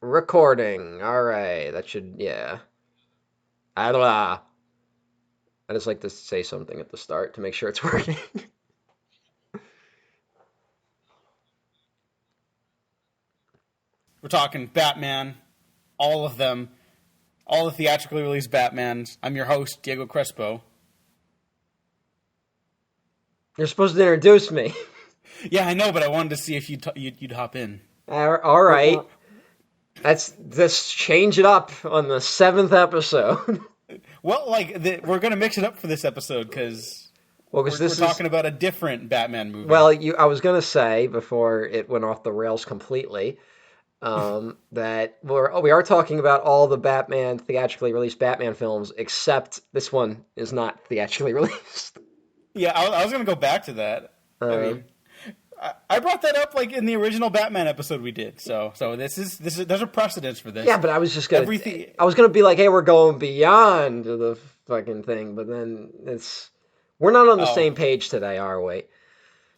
Recording. All right. That should, yeah. I just like to say something at the start to make sure it's working. We're talking Batman, all of them, all the theatrically released Batmans. I'm your host, Diego Crespo. You're supposed to introduce me. Yeah, I know, but I wanted to see if you'd hop in. All We're, right. we're, Let's change it up on the seventh episode. we're gonna mix it up for this episode because Well, because we're this is talking about a different Batman movie. well, I was gonna say before it went off the rails completely, that we are talking about all the Batman theatrically released Batman films, except this one is not theatrically released. Yeah, I was gonna go back to that. I Uh, mean, I brought that up like in the original Batman episode we did. So this is there's a precedence for this. Yeah, but I was just gonna. Everything. I was gonna be like, "Hey, we're going beyond the fucking thing," but then we're not on the Oh, same page today, are we?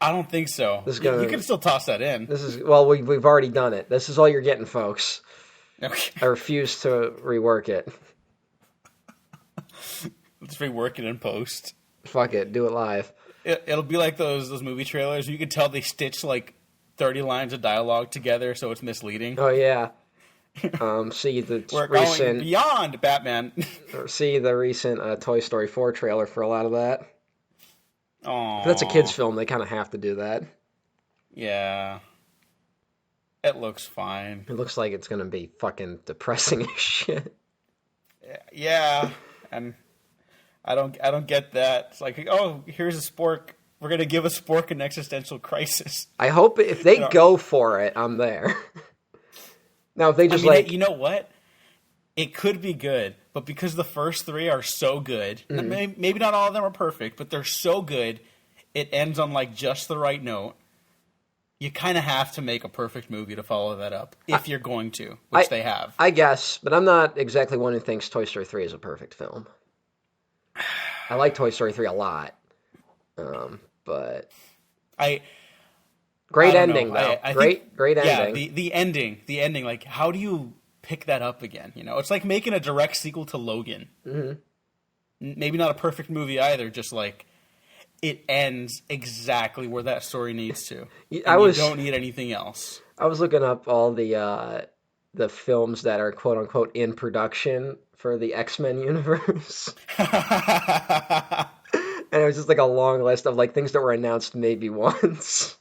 I don't think so. This is You gonna. can still toss that in. This is well, we've already done it. This is all you're getting, folks. I Okay. refuse to rework it. Let's rework it in post. Fuck it, do it live. It'll be like those movie trailers. You can tell they stitch like 30 lines of dialogue together, so it's misleading. Oh yeah. See the We're going recent. beyond Batman. See the recent Toy Story 4 trailer for a lot of that. If that's a kids' Oh, film, they kind of have to do that. yeah. It looks fine. It looks like it's gonna be fucking depressing as shit. Yeah, and I don't get that. It's like, oh, here's a spork. We're gonna give a spork an existential crisis. I hope if they go for it, I'm there. Now, if they I just mean, you know what? It could be good, but because the first three are so good, maybe not all of them are perfect, but they're so good, it ends on like just the right note. You kind of have to make a perfect movie to follow that up, if you're going to, I, which they have. I guess, but I'm not exactly one who thinks Toy Story 3 is a perfect film. I like Toy Story 3 a lot, but I great don't know. ending though. I Great, think, great yeah, ending. the ending. Like, how do you pick that up again? You know, it's like making a direct sequel to Logan. Maybe not a perfect movie either. Just like it ends exactly where that story needs to. And you don't need anything else. I was looking up all the films that are quote unquote in production for the X-Men universe. And it was just like a long list of like things that were announced maybe once.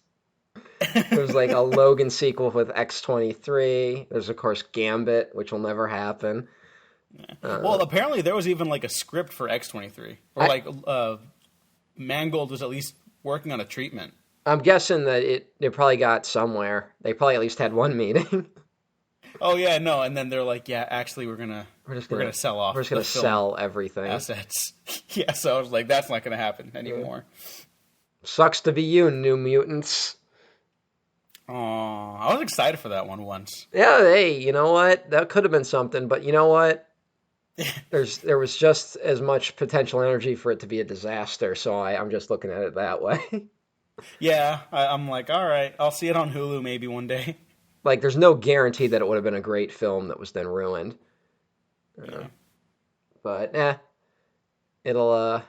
There's like a Logan sequel with X-23. There's of course Gambit, which will never happen. Well, apparently there was even like a script for X-23, or like Mangold was at least working on a treatment. I'm guessing that it probably got somewhere. They probably at least had one meeting. Oh yeah, no, and then they're like, yeah, actually, we're gonna sell off. We're just gonna the film sell everything. assets. Yeah, so I was like, that's not gonna happen anymore. Sucks to be you, New Mutants. Oh, I was excited for that one once. Yeah, hey, you know what? That could have been something, but you know what? There was just as much potential energy for it to be a disaster, so I'm just looking at it that way. Yeah, I'm like, all right, I'll see it on Hulu maybe one day. Like, there's no guarantee that it would have been a great film that was then ruined. Yeah. But it'll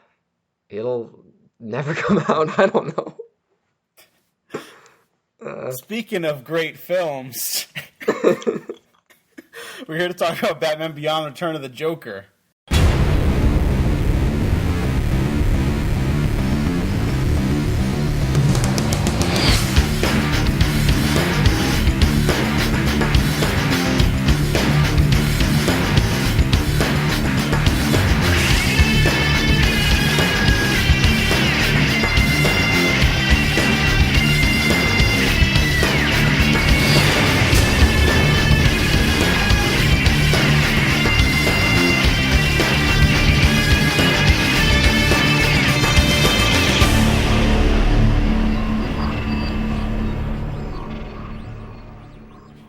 never come out. I don't know. Speaking of great films, we're here to talk about Batman Beyond: Return of the Joker.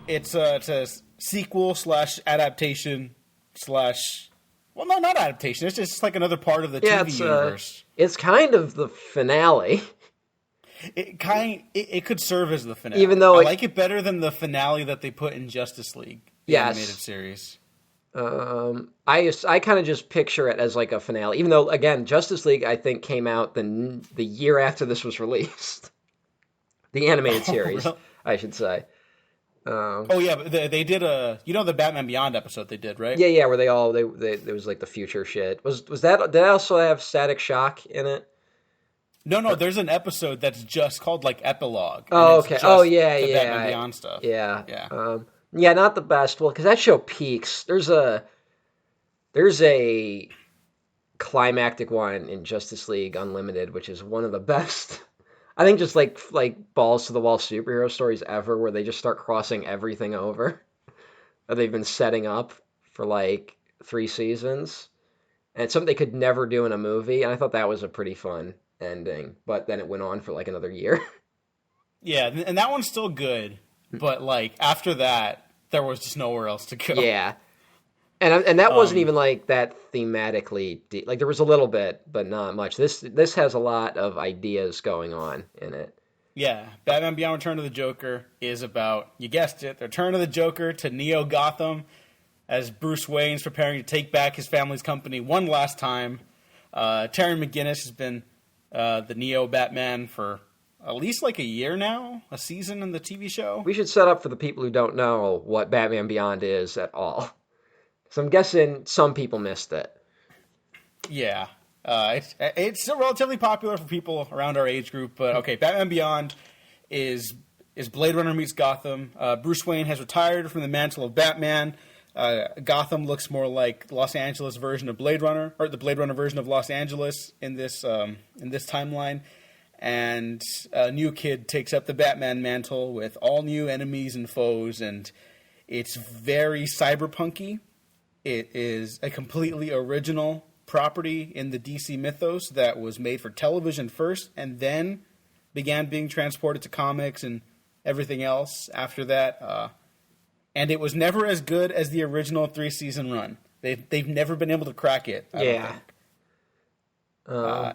It's a sequel slash adaptation slash. Well, no, not adaptation. It's just like another part of the Yeah, TV universe. it's kind of the finale. It could serve as the finale. Even though I like it better than the finale that they put in Justice League, the animated series. I kind of just picture it as like a finale, even though again, Justice League I think came out the year after this was released, the animated Oh, series, really? I should say. Oh yeah, but they did the Batman Beyond episode they did, right? Yeah, where they there was like the future shit. Was that did that also have Static Shock in it? No, there's an episode that's just called like Epilogue, and Oh, it's okay. Oh, just yeah, the Batman yeah, Beyond stuff. yeah. Yeah. Yeah, not the best. Well, because that show peaks. There's a climactic one in Justice League Unlimited, which is one of the best. I think just like balls to the wall superhero stories ever, where they just start crossing everything over that they've been setting up for like 3 seasons, and it's something they could never do in a movie. And I thought that was a pretty fun ending, but then it went on for like another year. Yeah, and that one's still good, but like after that, there was just nowhere else to go. Yeah, and that wasn't even like that thematically deep. Like there was a little bit, but not much. This has a lot of ideas going on in it. Yeah, Batman Beyond Return of the Joker is about, you guessed it, the return of the Joker to Neo Gotham as Bruce Wayne's preparing to take back his family's company one last time. Terry McGinnis has been the Neo Batman for at least like a year now, a season in the TV show. We should set up for the people who don't know what Batman Beyond is at all. So I'm guessing some people missed it. Yeah. It's still relatively popular for people around our age group, but okay, Batman Beyond is Blade Runner meets Gotham. Bruce Wayne has retired from the mantle of Batman. Gotham looks more like the Los Angeles version of Blade Runner, or the Blade Runner version of Los Angeles in this timeline. And a new kid takes up the Batman mantle with all new enemies and foes, and it's very cyberpunky. It is a completely original property in the DC mythos that was made for television first and then began being transported to comics and everything else after that. And it was never as good as the original 3-season run. They've never been able to crack it, I don't think.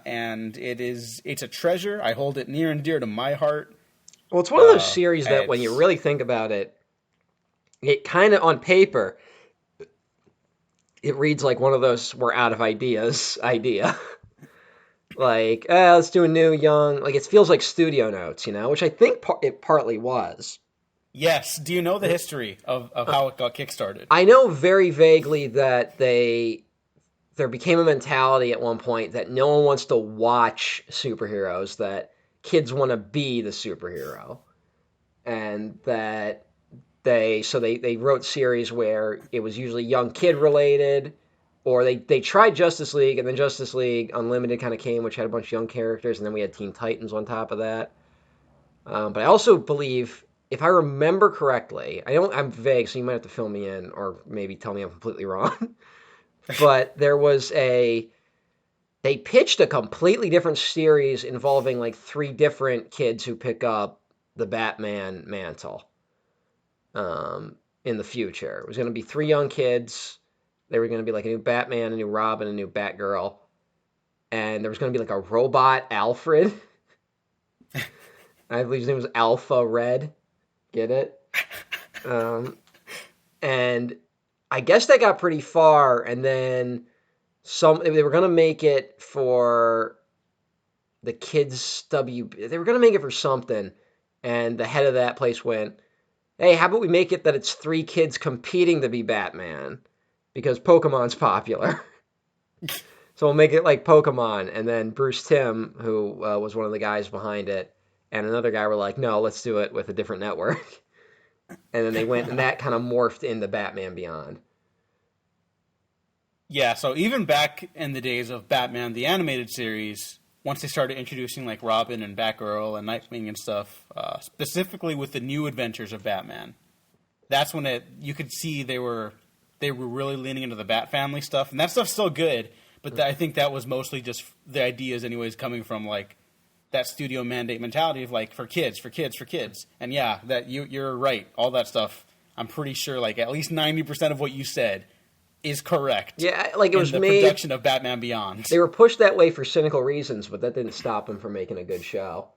And it's a treasure. I hold it near and dear to my heart. Well, it's one of those series that when you really think about it, it kind of, on paper, it reads like one of those we're out of ideas idea. Like, let's do a new, young, like it feels like studio notes, which I think it partly was. Yes. Do you know the history of how it got kickstarted? I know very vaguely that there became a mentality at one point that no one wants to watch superheroes, that kids want to be the superhero. And that they wrote series where it was usually young kid related, or they tried Justice League, and then Justice League Unlimited kind of came, which had a bunch of young characters, and then we had Teen Titans on top of that. But I also believe, if I remember correctly, I'm vague, so you might have to fill me in, or maybe tell me I'm completely wrong. But they pitched a completely different series involving like 3 different kids who pick up the Batman mantle in the future. It was going to be 3 young kids. They were going to be like a new Batman, a new Robin, a new Batgirl. And there was going to be like a robot Alfred. I believe his name was Alpha Red. Get it? And I guess they got pretty far, and then they were going to make it for the kids they were going to make it for something, and the head of that place went, hey, how about we make it that it's 3 kids competing to be Batman, because Pokemon's popular. So we'll make it like Pokemon. And then Bruce Timm, who was one of the guys behind it, and another guy were like, no, let's do it with a different network. And then they went, and that kind of morphed into Batman Beyond. Yeah, so even back in the days of Batman, the animated series, once they started introducing like Robin and Batgirl and Nightwing and stuff, specifically with the new adventures of Batman, that's when you could see they were really leaning into the Bat Family stuff, and that stuff's still good. But I think that was mostly just the ideas, anyways, coming from like that studio mandate mentality of like for kids. And yeah, that you're right. All that stuff, I'm pretty sure like at least 90% of what you said is correct. Yeah, like it was the made, production of Batman Beyond. They were pushed that way for cynical reasons, but that didn't stop them from making a good show.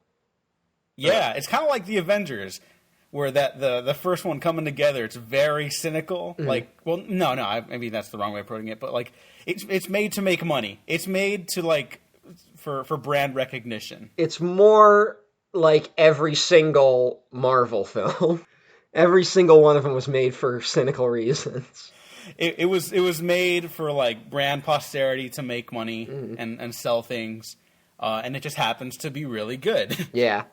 Yeah, it's kind of like the Avengers, where the first one coming together, it's very cynical. Like, well, no, maybe that's the wrong way of putting it, but like, it's made to make money. It's made to like for brand recognition. It's more like every single Marvel film. Every single one of them was made for cynical reasons. It was made for like brand posterity to make money and sell things, and it just happens to be really good. Yeah.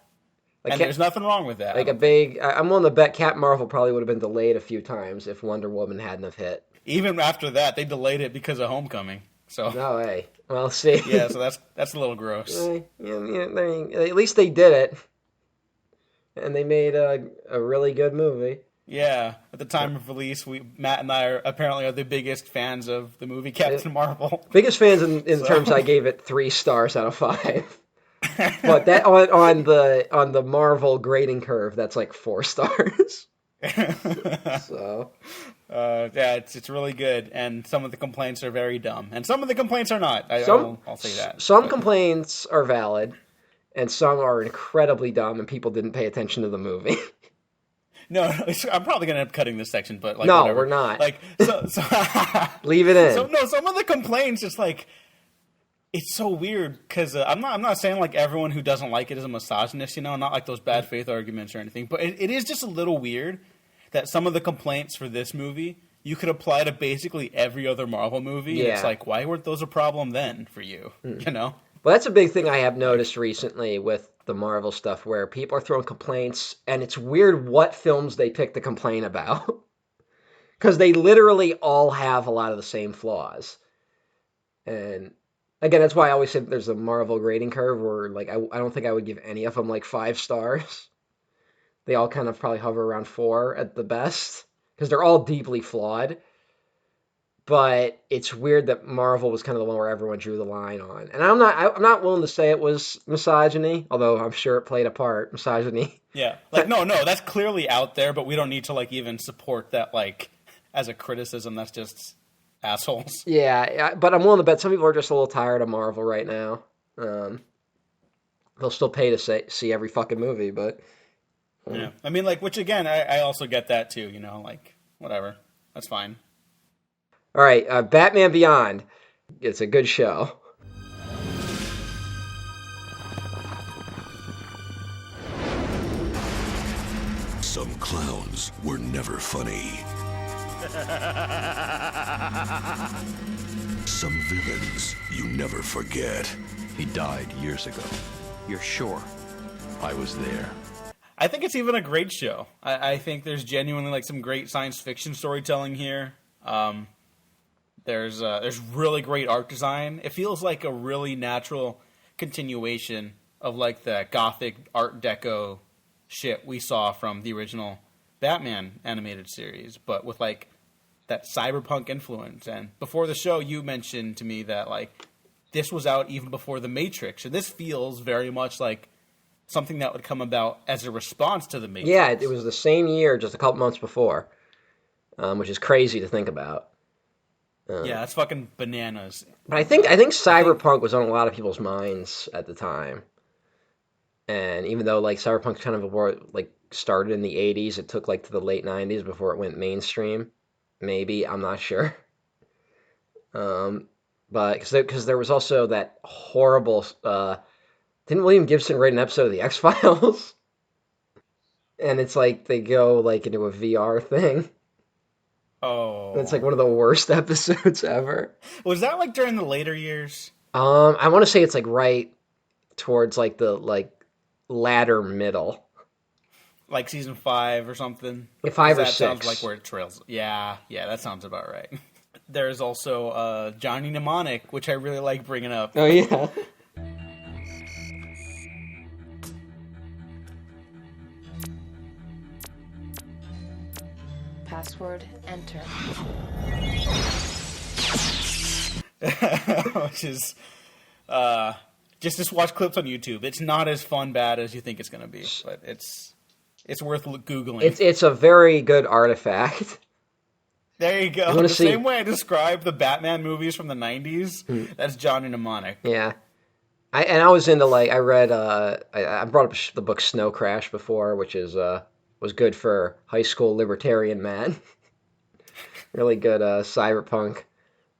Like and there's nothing wrong with that. Like I'm willing to bet Captain Marvel probably would have been delayed a few times if Wonder Woman hadn't have hit. Even after that, they delayed it because of Homecoming. So no way. Well, see. Yeah, so that's a little gross. At least they did it, and they made a really good movie. Yeah, at the time of release, Matt and I are the biggest fans of the movie Captain Marvel. Biggest fans in terms I gave it 3 stars out of 5. But that on the Marvel grading curve, that's like 4 stars. So, yeah, it's really good, and some of the complaints are very dumb, and some of the complaints are not. I'll say that. Some complaints are valid, and some are incredibly dumb, and people didn't pay attention to the movie. No, I'm probably gonna end up cutting this section, but like, no, whatever. We're not. Like, so leave it in. So no, some of the complaints just like. It's so weird because I'm not saying like everyone who doesn't like it is a misogynist, not like those bad faith arguments or anything, but it is just a little weird that some of the complaints for this movie you could apply to basically every other Marvel movie. Yeah. And it's like, why weren't those a problem then for you? Well, that's a big thing I have noticed recently with the Marvel stuff where people are throwing complaints, and it's weird what films they pick to complain about because they literally all have a lot of the same flaws. And again, that's why I always say there's a Marvel grading curve where, like, I don't think I would give any of them, like, 5 stars. They all kind of probably hover around 4 at the best, because they're all deeply flawed. But it's weird that Marvel was kind of the one where everyone drew the line on. And I'm not willing to say it was misogyny, although I'm sure it played a part, misogyny. Yeah, like, no, that's clearly out there, but we don't need to, like, even support that, like, as a criticism. That's just assholes. Yeah, but I'm willing to bet some people are just a little tired of Marvel right now. They'll still pay to see every fucking movie, but yeah, I mean, like, which again, I also get that too. Like, whatever, that's fine. All right, Batman Beyond. It's a good show. Some clowns were never funny. Some villains you never forget. He died years ago. You're sure? I was there. I think it's even a great show. I think there's genuinely like some great science fiction storytelling here. There's really great art design. It feels like a really natural continuation of like the gothic art deco shit we saw from the original Batman animated series, but with like that cyberpunk influence. And before the show, you mentioned to me that like this was out even before The Matrix, and this feels very much like something that would come about as a response to The Matrix. Yeah, it was the same year, just a couple months before, which is crazy to think about. Yeah, that's fucking bananas. But I think Cyberpunk was on a lot of people's minds at the time. And even though like Cyberpunk kind of like started in the 80s, it took like to the late 90s before it went mainstream. Maybe, I'm not sure. But because there was also that horrible didn't William Gibson write an episode of the X-Files? And it's like they go like into a VR thing. Oh. And it's like one of the worst episodes ever. Was that like during the later years? I want to say it's like right towards like the like latter middle. Like season 5 or something? 5 or that 6. Sounds like where it trails. Yeah, that sounds about right. There's also Johnny Mnemonic, which I really like bringing up. Oh, yeah. Password enter. Which is just watch clips on YouTube. It's not as bad as you think it's going to be, but it's worth googling. It's a very good artifact. There you go. The same way I describe the Batman movies from the 90s, that's Johnny Mnemonic. Yeah. I was into like I read I brought up the book Snow Crash before, which is was good for high school libertarian man. Really good cyberpunk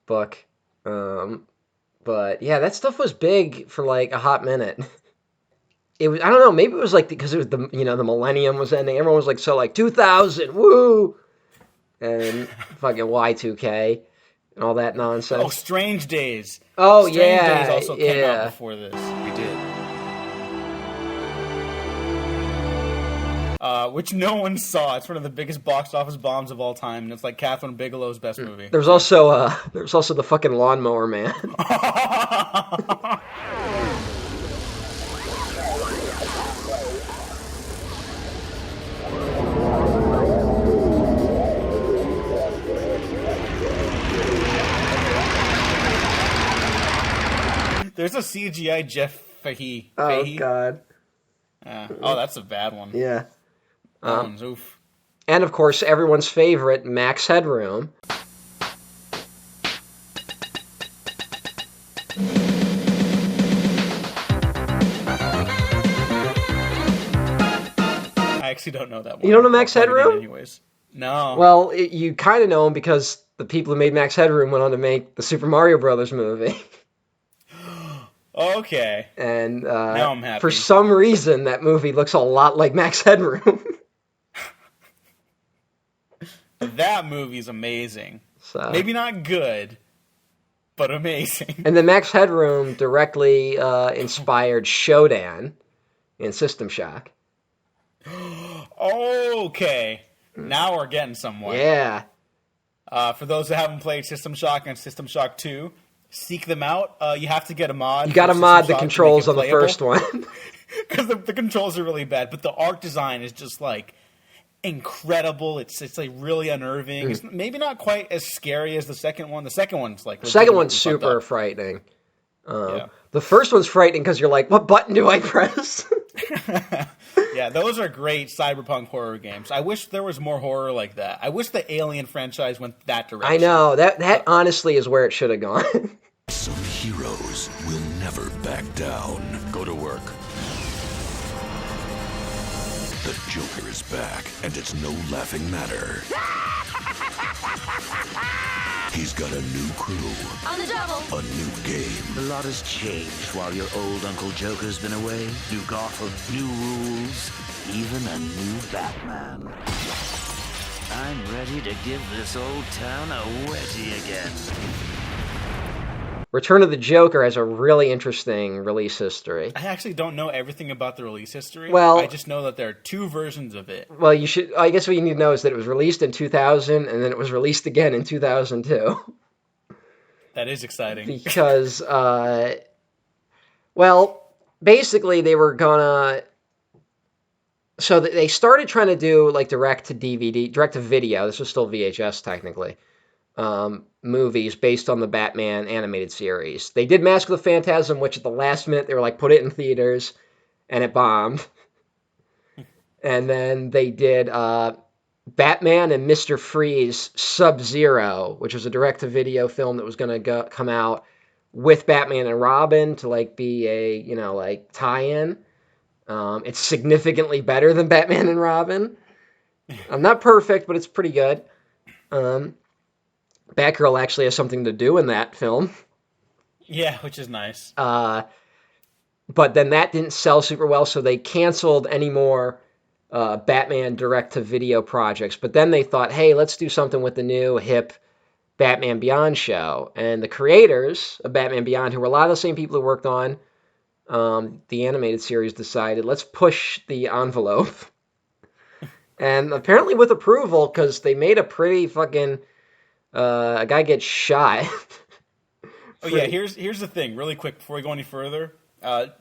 book. Um, but yeah, that stuff was big for like a hot minute. It was I don't know, maybe it was like because it was the millennium was ending. Everyone was like so like 2000, woo, and fucking Y2K and all that Oh, nonsense. Strange Days. Oh Strange Days yeah, also came out yeah. before this. We did. Which no one saw. It's one of the biggest box office bombs of all time, and it's like Catherine Bigelow's best movie. There was also the fucking Lawnmower Man. There's a CGI Jeff Fahey. Oh God. Oh, that's a bad one. Yeah. That one's oof. And of course, everyone's favorite, Max Headroom. I actually don't know that one. You don't know Max I'll probably Headroom? get it anyways. No. Well, you kind of know him because the people who made Max Headroom went on to make the Super Mario Brothers movie. Okay. And Now I'm happy. for some reason, that movie looks a lot like Max Headroom. That movie's amazing. So. Maybe not good, but amazing. And then Max Headroom directly inspired Shodan in System Shock. Okay. Now we're getting somewhere. Yeah. For those that haven't played System Shock and System Shock 2, seek them out. You have to get a mod. You got to for mod System the Shock to controls make on it the first one. Because the controls are really bad, but the art design is just like incredible. It's like really unnerving. It's maybe not quite as scary as the second one. The second one's like The second one's legitimately fucked super up. frightening. Yeah. The first one's frightening because you're like, what button do I press? Yeah, those are great cyberpunk horror games. I wish there was more horror like that. I wish the Alien franchise went that direction. I know. That honestly is where it should have gone. Some heroes will never back down. Go to work. The Joker is back, and it's no laughing matter. He's got a new crew. On the double. A new game. A lot has changed while your old Uncle Joker's been away. New Gotham, new rules, even a new Batman. I'm ready to give this old town a wetty again. Return of the Joker has a really interesting release history. I actually don't know everything about the release history. Well- I just know that there are two versions of it. Well, I guess what you need to know is that it was released in 2000 and then it was released again in 2002. That is exciting. Because, well, basically they were gonna... So they started trying to do, like, direct to video. This was still VHS, technically. Movies based on the Batman animated series. They did Mask of the Phantasm, which at the last minute they were like, put it in theaters, and it bombed. And then they did Batman and Mr. Freeze Sub-Zero, which was a direct-to-video film that was going to come out with Batman and Robin to like be a, like tie-in. It's significantly better than Batman and Robin. Not perfect, but it's pretty good. Batgirl actually has something to do in that film. Yeah, which is nice. But then that didn't sell super well, so they canceled any more Batman direct-to-video projects. But then they thought, hey, let's do something with the new, hip Batman Beyond show. And the creators of Batman Beyond, who were a lot of the same people who worked on the animated series, decided, let's push the envelope. And apparently with approval, because they made a pretty fucking... a guy gets shot. Oh yeah, here's the thing, really quick before we go any further.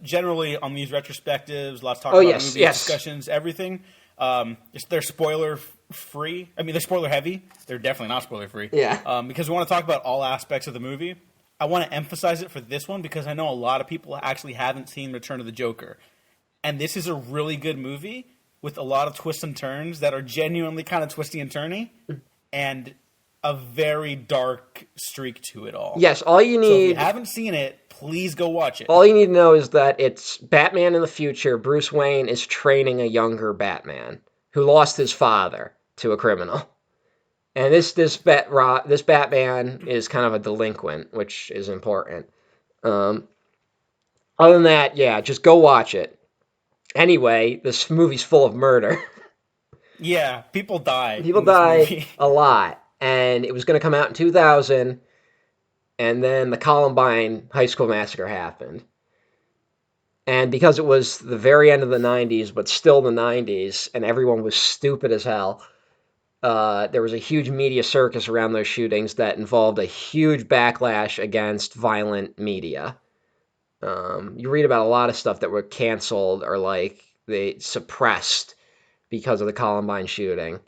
Generally on these retrospectives, lots of talk about movies, discussions, everything. They're spoiler free. I mean, they're spoiler heavy. They're definitely not spoiler free. Yeah. Because we want to talk about all aspects of the movie. I want to emphasize it for this one because I know a lot of people actually haven't seen Return of the Joker, and this is a really good movie with a lot of twists and turns that are genuinely kind of twisty and turny, and a very dark streak to it all. Yes, all you So if you need... haven't seen it, please go watch it. All you need to know is that it's Batman in the future. Bruce Wayne is training a younger Batman who lost his father to a criminal. And this Batman is kind of a delinquent, which is important. Other than that, yeah, just go watch it. Anyway, this movie's full of murder. Yeah, people die. People in this die movie. a lot. And it was going to come out in 2000, and then the Columbine High School Massacre happened. And because it was the very end of the 90s, but still the 90s, and everyone was stupid as hell, there was a huge media circus around those shootings that involved a huge backlash against violent media. You read about a lot of stuff that were canceled or like they suppressed because of the Columbine shooting.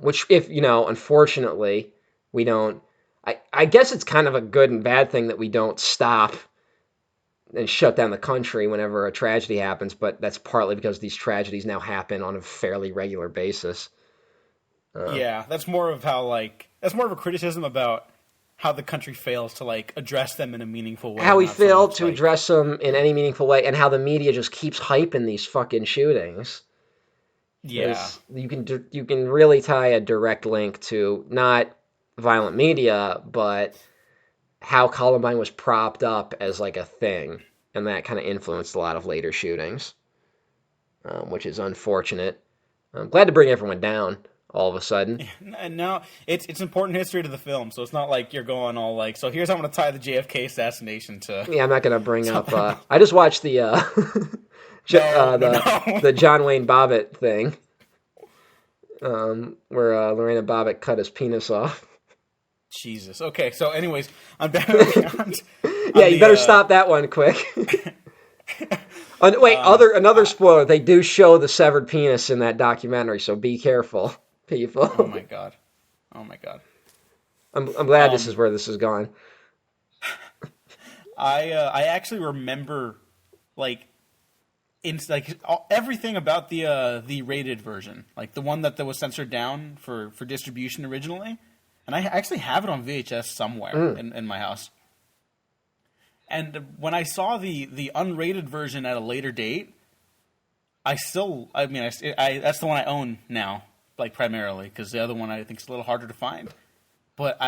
Which, if unfortunately, we don't. I guess it's kind of a good and bad thing that we don't stop and shut down the country whenever a tragedy happens, but that's partly because these tragedies now happen on a fairly regular basis. Yeah, that's more of a criticism about how the country fails to address them in a meaningful way. How we not so fail much, to address them in any meaningful way, and how the media just keeps hyping these fucking shootings. Yeah, You can really tie a direct link to not violent media, but how Columbine was propped up as like a thing, and that kind of influenced a lot of later shootings, which is unfortunate. I'm glad to bring everyone down all of a sudden. and now it's important history to the film, so it's not like you're going all so here's how I'm going to tie the JFK assassination to. Yeah, I'm not going to bring up. I just watched the the John Wayne Bobbitt thing, where Lorena Bobbitt cut his penis off. Jesus. Okay, so anyways, I'm back on Yeah, you better stop that one quick. Another spoiler. They do show the severed penis in that documentary, so be careful, people. Oh my god. I'm glad this is where this is going. I actually remember everything about the rated version, like the one that was censored down for distribution originally, and I actually have it on VHS somewhere in my house. And when I saw the unrated version at a later date, that's the one I own now, primarily, because the other one I think is a little harder to find. But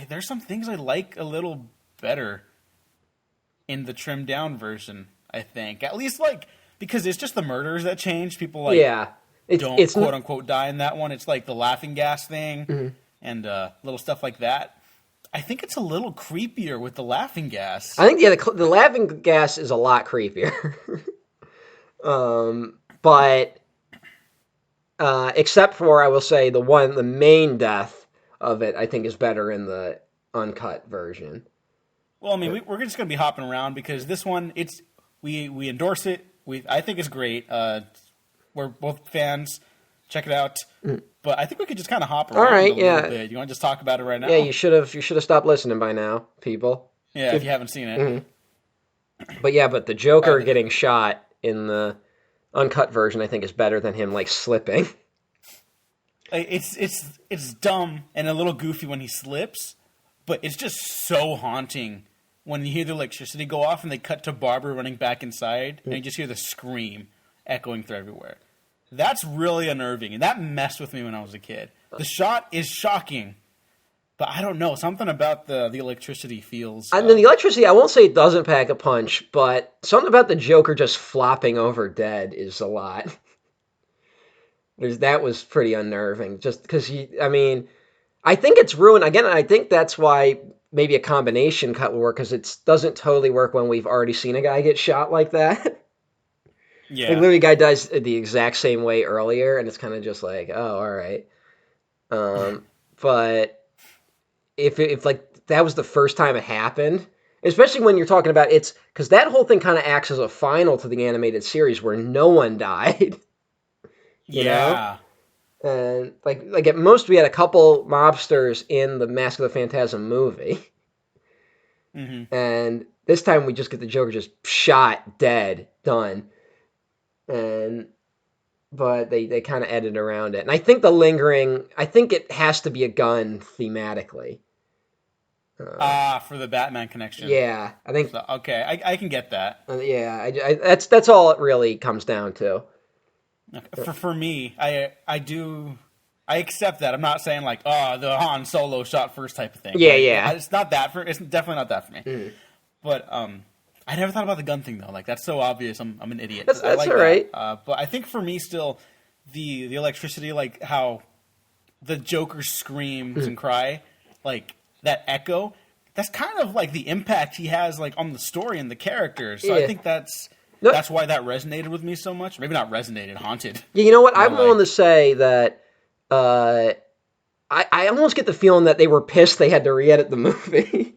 there's some things I like a little better in the trimmed down version, I think. At least because it's just the murders that change. People don't quote unquote die in that one. It's like the laughing gas thing and little stuff like that. I think it's a little creepier with the laughing gas. I think the laughing gas is a lot creepier. But except for, I will say, the main death of it, I think is better in the uncut version. Well, I mean, we're just going to be hopping around because this one, we endorse it. I think it's great. We're both fans. Check it out. But I think we could just kind of hop around a little bit. You want to just talk about it right now? Yeah, you should have stopped listening by now, people. Yeah, if you haven't seen it. But the Joker getting shot in the uncut version, I think, is better than him slipping. It's dumb and a little goofy when he slips, but it's just so haunting when you hear the electricity go off and they cut to Barbara running back inside and you just hear the scream echoing through everywhere. That's really unnerving, and that messed with me when I was a kid. The shot is shocking, but I don't know. Something about the electricity feels... And then the electricity, I won't say it doesn't pack a punch, but something about the Joker just flopping over dead is a lot. That was pretty unnerving, just because I think it's ruined. Again, I think that's why maybe a combination cut will work, because it doesn't totally work when we've already seen a guy get shot like that. Yeah. Literally, guy dies the exact same way earlier, and it's kind of just oh, all right. But if that was the first time it happened, especially when you're talking about because that whole thing kind of acts as a final to the animated series where no one died. You know? And at most we had a couple mobsters in the Mask of the Phantasm movie. Mm-hmm. And this time we just get the Joker just shot, dead, done. And but they kind of edited around it. And I think I think it has to be a gun thematically. For the Batman connection. Yeah, I think. So, okay, I can get that. Yeah, that's all it really comes down to. For me, I accept that. I'm not saying like, oh, the Han Solo shot first type of thing. Yeah, like, yeah. It's not that it's definitely not that for me. But I never thought about the gun thing though. Like that's so obvious. I'm an idiot. That's I like all right. But I think for me still, the electricity, like how the Joker screams and cry, like that echo. That's kind of like the impact he has like on the story and the characters. So I think that's why that resonated with me so much. Maybe not resonated, haunted. Yeah, you know what? I'm willing to say that I almost get the feeling that they were pissed they had to re-edit the movie.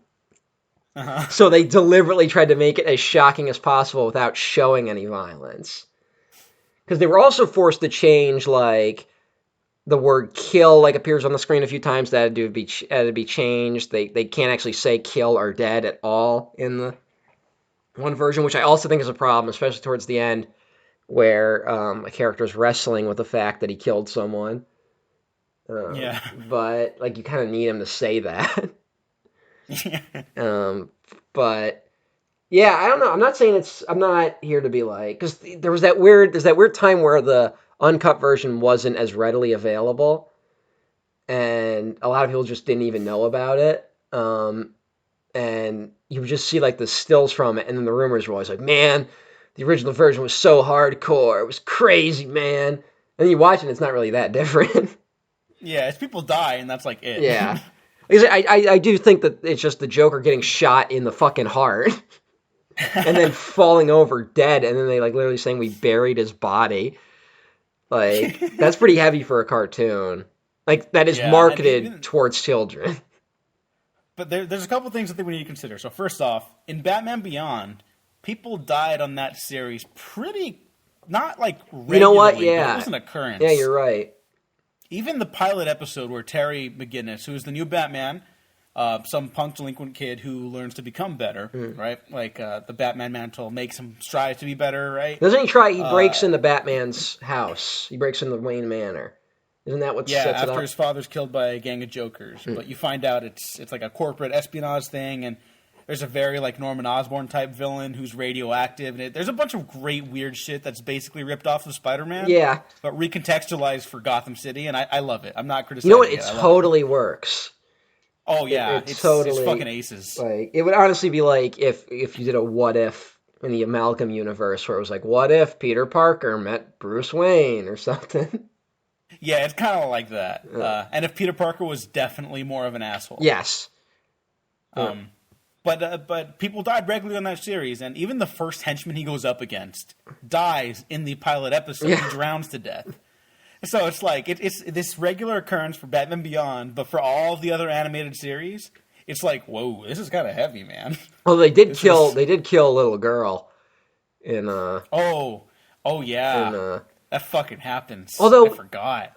So they deliberately tried to make it as shocking as possible without showing any violence. Because they were also forced to change, like, the word kill, like, appears on the screen a few times. That had to be changed. They can't actually say kill or dead at all in the one version, which I also think is a problem, especially towards the end, where a character is wrestling with the fact that he killed someone. But, like, you kind of need him to say that. But yeah, I don't know. I'm not saying I'm not here to be like, because there's that weird time where the uncut version wasn't as readily available, and a lot of people just didn't even know about it. And you would just see like the stills from it, and then the rumors were always like, "Man, the original version was so hardcore. It was crazy, man." And then you watch it, and it's not really that different. Yeah, it's people die, and that's like it. Yeah. I do think that it's just the Joker getting shot in the fucking heart and then falling over dead, and then they like literally saying we buried his body. Like, that's pretty heavy for a cartoon. Like, that is marketed towards children. But there's a couple things I think we need to consider. So first off, in Batman Beyond, people died on that series pretty, not like regularly, you know what? Yeah. But it was an occurrence. Yeah, you're right. Even the pilot episode where Terry McGinnis, who is the new Batman, some punk delinquent kid who learns to become better, right? Like the Batman mantle makes him strive to be better, right? Doesn't he try? He breaks into Batman's house. He breaks into Wayne Manor. Isn't that what sets it up? After his father's killed by a gang of jokers. But you find out it's like a corporate espionage thing, and there's a very like Norman Osborn type villain who's radioactive, and there's a bunch of great weird shit that's basically ripped off of Spider-Man. Yeah, but recontextualized for Gotham City, and I love it. I'm not criticizing. You know what? It totally works. Oh yeah, it's fucking aces. Like, it would honestly be like if you did a what if in the Amalgam universe where it was like, what if Peter Parker met Bruce Wayne or something. Yeah, it's kind of like that. And if Peter Parker was definitely more of an asshole. Yes. But people died regularly on that series, and even the first henchman he goes up against dies in the pilot episode. Yeah. He drowns to death. So it's like it's this regular occurrence for Batman Beyond, but for all the other animated series, it's like, whoa, this is kind of heavy, man. Well, they did kill a little girl in Oh yeah. That fucking happens. Although I forgot.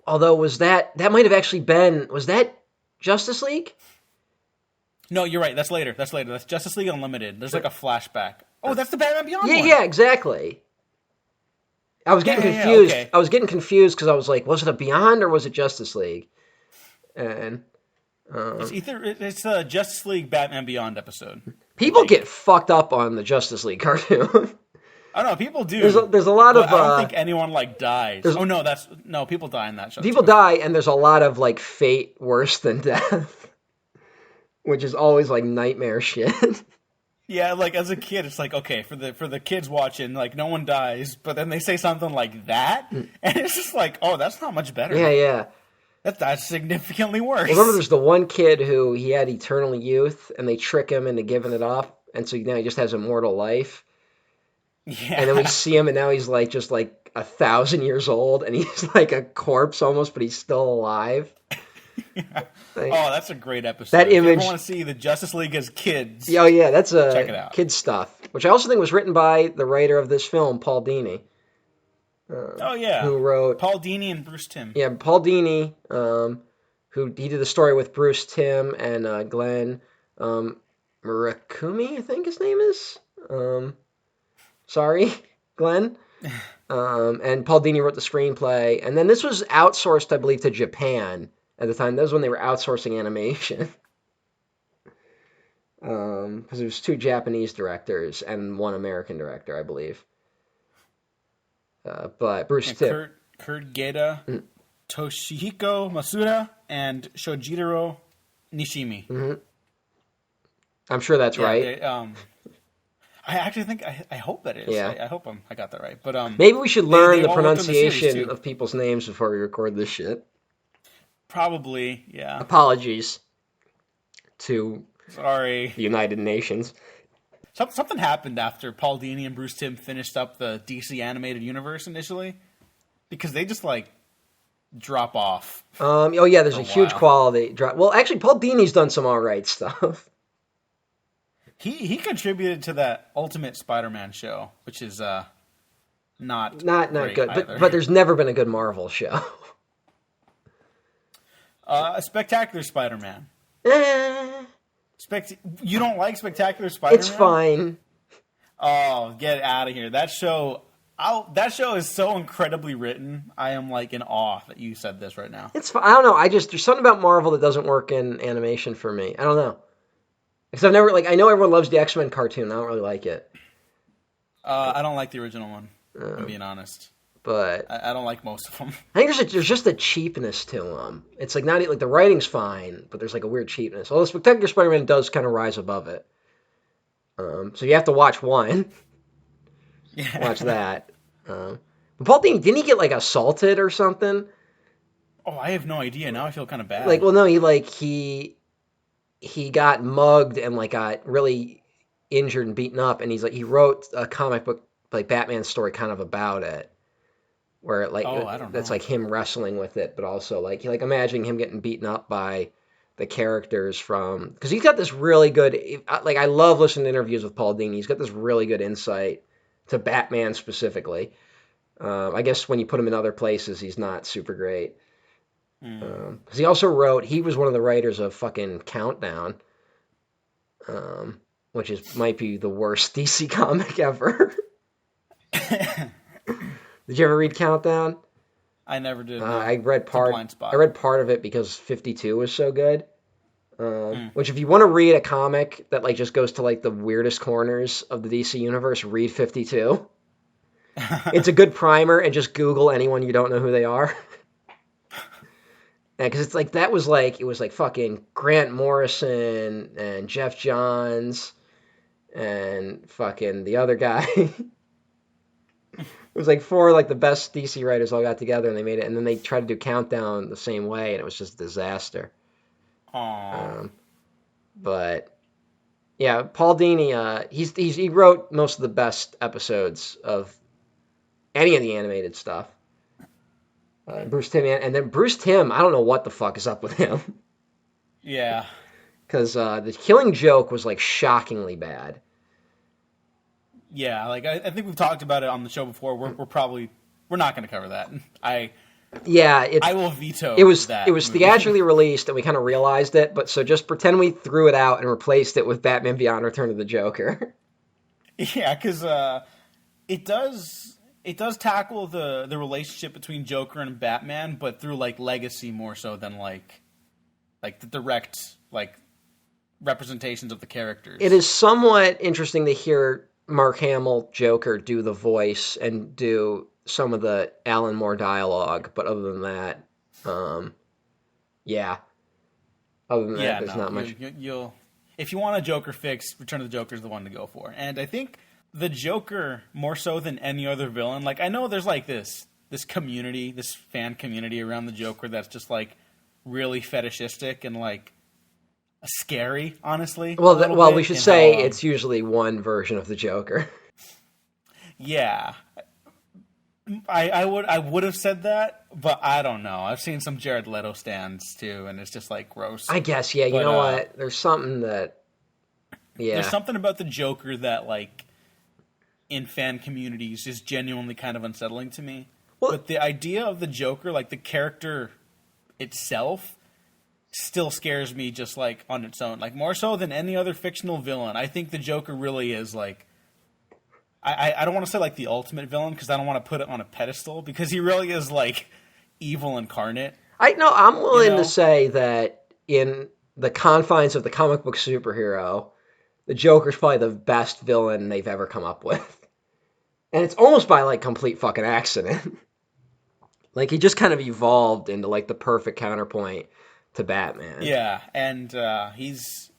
Although was that might have actually been, was that Justice League? No, you're right. That's later. That's Justice League Unlimited. There's like a flashback. Oh, that's the Batman Beyond one. Yeah, exactly. I was getting confused. Okay. I was getting confused because I was like, was it a Beyond or was it Justice League? And it's a Justice League Batman Beyond episode. People get fucked up on the Justice League cartoon. I don't know, people do. There's a lot of. I don't think anyone like dies. People die in that show. People die, and there's a lot of like fate worse than death, which is always like nightmare shit. Yeah, like as a kid, it's like, okay, for the kids watching, like no one dies, but then they say something like that, and it's just like, oh, that's not much better. Yeah. That's significantly worse. Well, remember, there's the one kid who he had eternal youth, and they trick him into giving it up, and so now he just has immortal life. Yeah. And then we see him, and now he's like just like 1,000 years old, and he's like a corpse almost, but he's still alive. Yeah. Oh, that's a great episode. That image. If you want to see the Justice League as kids. Oh yeah, that's check it out. Kid stuff, which I also think was written by the writer of this film, Paul Dini. Who wrote Paul Dini and Bruce Timm. Yeah, Paul Dini, who he did the story with Bruce Timm and Glenn Murakami, I think his name is. Sorry, Glenn. And Paul Dini wrote the screenplay. And then this was outsourced, I believe, to Japan at the time. That was when they were outsourcing animation. Because there was 2 Japanese directors and 1 American director, I believe. But Bruce Timm. Kurt Geda, Toshihiko Masuda, and Shojiro Nishimi. Mm-hmm. I'm sure that's right. I actually think I hope that is. Yeah. I hope I got that right. But maybe we should learn they the all worked on the series, pronunciation too. of people's names before we record this shit. Probably, yeah. Apologies to Sorry. the United Nations. Something happened after Paul Dini and Bruce Timm finished up the DC animated universe initially, because they just like drop off. Oh yeah, there's a huge while. quality drop. Well, actually, Paul Dini's done some alright stuff. He contributed to that Ultimate Spider-Man show, which is not great good, either. but there's never been a good Marvel show. A Spectacular Spider-Man. Eh, You don't like Spectacular Spider-Man? it's fine. Oh, get out of here! That show is so incredibly written. I am like in awe that you said this right now. It's fine. I don't know. There's something about Marvel that doesn't work in animation for me. I don't know. Because I know everyone loves the X-Men cartoon. I don't really like it. I don't like the original one. I'm being honest. But I don't like most of them. I think there's just a cheapness to them. It's like not like the writing's fine, but there's like a weird cheapness. Although Spectacular Spider-Man does kind of rise above it. So you have to watch one. Yeah. Watch that. But Paul Dini, didn't he get like assaulted or something? Oh, I have no idea. Now I feel kind of bad. Like, well, no, he got mugged and like got really injured and beaten up, and he wrote a comic book like Batman story kind of about it, where it, like I don't that's know. like him wrestling with it, but also like imagining him getting beaten up by the characters from, because he's got this really good, like I love listening to interviews with Paul Dini. He's got this really good insight to Batman specifically. I guess when you put him in other places, he's not super great. Because he was one of the writers of fucking Countdown, which might be the worst DC comic ever. Did you ever read Countdown? I never did. I read It's a blind spot. I read part of it because 52 was so good. Which, if you want to read a comic that like just goes to like the weirdest corners of the DC universe, read 52. It's a good primer, and just Google anyone you don't know who they are. Because it's like it was like fucking Grant Morrison and Jeff Johns and fucking the other guy. It was like 4 like the best DC writers all got together and they made it, and then they tried to do Countdown the same way, and it was just a disaster. But yeah, Paul Dini, he wrote most of the best episodes of any of the animated stuff. Bruce Timm, and then Bruce Timm, I don't know what the fuck is up with him. Yeah. Because the Killing Joke was like shockingly bad. Yeah, like I think we've talked about it on the show before. We're not going to cover that. I will veto. It was that movie. Theatrically released, and we kind of realized it. But so just pretend we threw it out and replaced it with Batman Beyond: Return of the Joker. Yeah, because it does tackle the relationship between Joker and Batman, but through like legacy more so than like the direct like representations of the characters. It is somewhat interesting to hear Mark Hamill Joker do the voice and do some of the Alan Moore dialogue, but other than that, yeah. Other than that, there's not much. You'll if you want a Joker fix, Return of the Joker is the one to go for. And I think the Joker, more so than any other villain, like I know there's like this community, this fan community around the Joker that's just like really fetishistic and like scary, honestly. Well, we should say it's usually one version of the Joker. Yeah. I would have said that, but I don't know. I've seen some Jared Leto stands too, and it's just like gross. I guess, yeah. You know what? There's something that, yeah. There's something about the Joker that, like, in fan communities is genuinely kind of unsettling to me. Well, but the idea of the Joker, like the character itself, still scares me just like on its own. Like more so than any other fictional villain. I think the Joker really is like I don't want to say like the ultimate villain because I don't want to put it on a pedestal because he really is like evil incarnate. I'm willing to know? say that in the confines of the comic book superhero, the Joker's probably the best villain they've ever come up with. And it's almost by like complete fucking accident. Like he just kind of evolved into like the perfect counterpoint to Batman. Yeah, and he's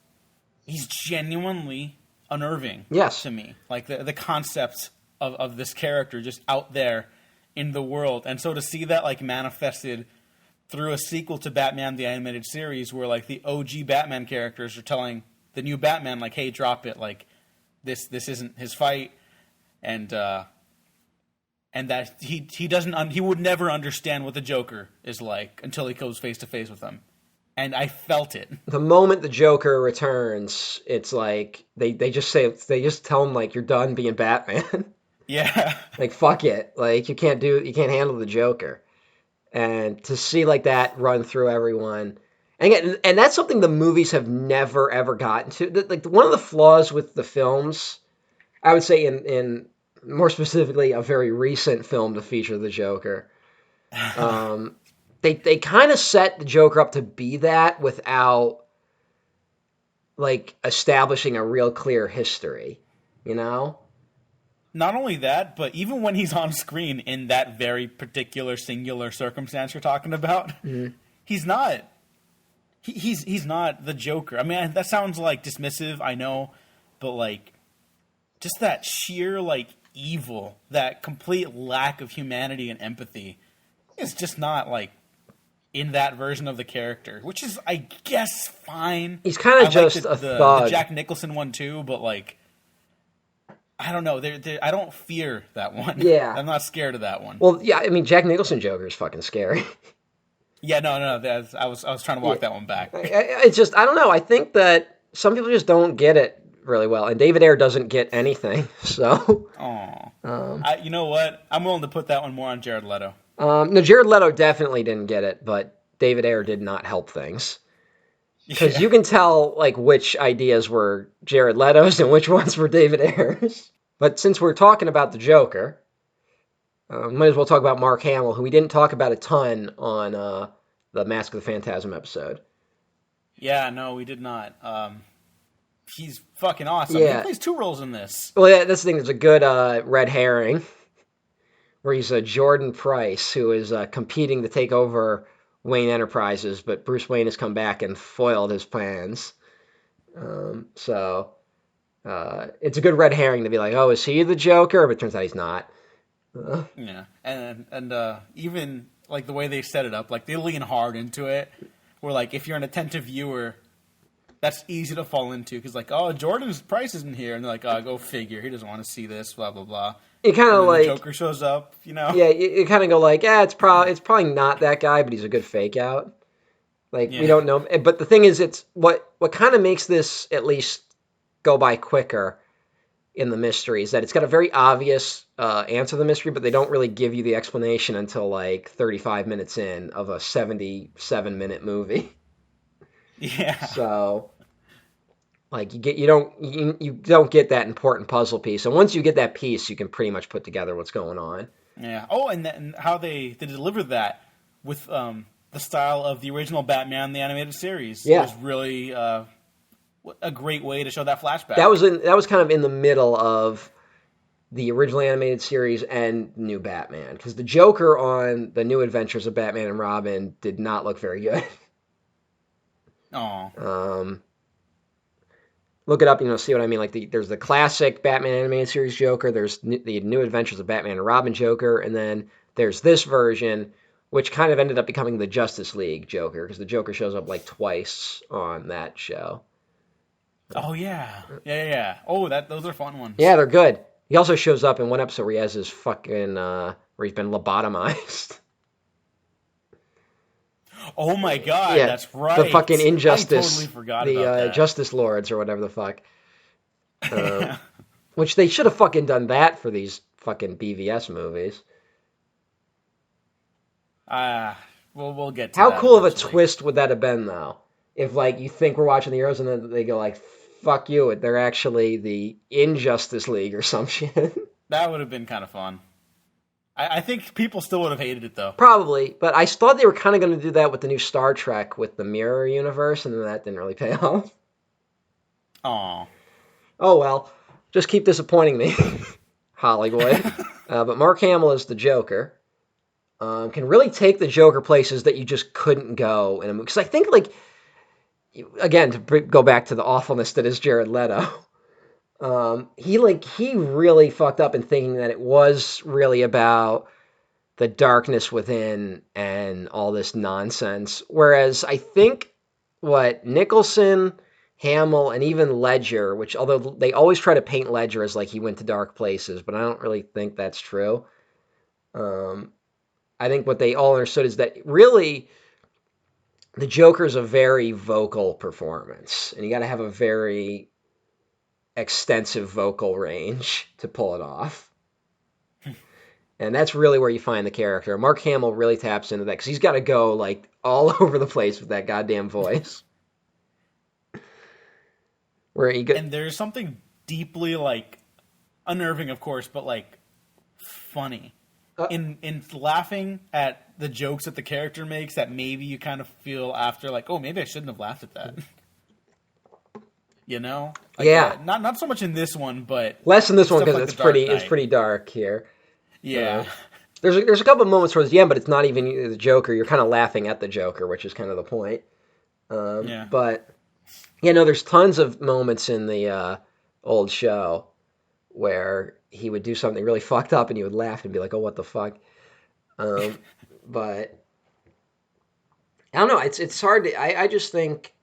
genuinely unnerving Yes. to me. Like the concept of this character just out there in the world. And so to see that like manifested through a sequel to Batman the Animated Series where like the OG Batman characters are telling the new Batman like, hey, drop it, like this isn't his fight, and that he doesn't he would never understand what the Joker is like until he goes face to face with him. And I felt it. The moment the Joker returns, it's like they just tell him like you're done being Batman. Yeah. Like fuck it. Like you can't handle the Joker. And to see like that run through everyone. And that's something the movies have never ever gotten to. Like one of the flaws with the films, I would say in more specifically a very recent film to feature the Joker. They kind of set the Joker up to be that without like establishing a real clear history, you know? Not only that, but even when he's on screen in that very particular singular circumstance you're talking about, he's not. He's not the Joker. I mean, that sounds like dismissive, I know, but like just that sheer like evil, that complete lack of humanity and empathy is just not like in that version of the character, which is, I guess, fine. He's kind of just a thug. The Jack Nicholson one too, but like, I don't know. I don't fear that one. Yeah. I'm not scared of that one. Well, yeah, I mean, Jack Nicholson Joker is fucking scary. Yeah, no. I was trying to walk that one back. It's just, I don't know. I think that some people just don't get it really well, and David Ayer doesn't get anything. So, You know what? I'm willing to put that one more on Jared Leto. No, Jared Leto definitely didn't get it, but David Ayer did not help things. Because you can tell like which ideas were Jared Leto's and which ones were David Ayer's. But since we're talking about the Joker, might as well talk about Mark Hamill, who we didn't talk about a ton on the Mask of the Phantasm episode. Yeah, no, we did not. He's fucking awesome. Yeah. He plays two roles in this. Well, yeah, that's the thing. There's a good red herring where he's Jordan Price, who is competing to take over Wayne Enterprises, but Bruce Wayne has come back and foiled his plans. So it's a good red herring to be like, oh, is he the Joker? But it turns out he's not. Yeah, and even like the way they set it up, like they lean hard into it. Where like if you're an attentive viewer, that's easy to fall into because like, oh, Jordan's Price isn't here, and they're like, oh, go figure, he doesn't want to see this, blah blah blah. You kind of like the Joker shows up, you know. Yeah, you kind of go like, yeah, it's probably not that guy, but he's a good fake out. Like we don't know, but the thing is, it's what kind of makes this at least go by quicker in the mystery is that it's got a very obvious answer to the mystery, but they don't really give you the explanation until like 35 minutes in of a 77-minute movie. Yeah. So, like you don't get that important puzzle piece, and once you get that piece, you can pretty much put together what's going on. Yeah. Oh, and how they delivered that with the style of the original Batman the Animated Series. Yeah. It was really a great way to show that flashback. That was kind of in the middle of the original animated series and New Batman, because the Joker on the New Adventures of Batman and Robin did not look very good. Oh. Look it up, see what I mean. Like there's the classic Batman animated series Joker, there's the New Adventures of Batman and Robin Joker, and then there's this version, which kind of ended up becoming the Justice League Joker, because the Joker shows up like twice on that show. Oh yeah. Oh, those are fun ones. Yeah, they're good. He also shows up in one episode where he has his fucking where he's been lobotomized. Oh my god, Yeah, that's right. the fucking Injustice. I totally forgot about that. Justice Lords or whatever the fuck. Which they should have fucking done that for these fucking BVS movies. We'll get to How that cool of a eventually. twist would that have been, though? If, like, you think we're watching the heroes and then they go, like, fuck you, they're actually the Injustice League or some shit. That would have been kind of fun. I think people still would have hated it, though. Probably, but I thought they were kind of going to do that with the new Star Trek with the Mirror Universe, and then that didn't really pay off. Aw. Oh, well. Just keep disappointing me, Hollywood. But Mark Hamill is the Joker. Can really take the Joker places that you just couldn't go in a movie. Because I think, like, again, to go back to the awfulness that is Jared Leto, he really fucked up in thinking that it was really about the darkness within and all this nonsense. Whereas I think what Nicholson, Hamill, and even Ledger, which although they always try to paint Ledger as like he went to dark places, but I don't really think that's true. I think what they all understood is that really the Joker's a very vocal performance, and you got to have a very extensive vocal range to pull it off. And that's really where you find the character. Mark Hamill really taps into that because he's got to go like all over the place with that goddamn voice. And there's something deeply like unnerving, of course, but like funny in laughing at the jokes that the character makes that maybe you kind of feel after like, oh, maybe I shouldn't have laughed at that. You know? Like, yeah. Not so much in this one, but less in this one because like it's pretty dark here. Yeah. There's a couple of moments towards the end, but it's not even the Joker. You're kind of laughing at the Joker, which is kind of the point. But there's tons of moments in the old show where he would do something really fucked up and you would laugh and be like, oh, what the fuck? But I don't know. It's hard to, I just think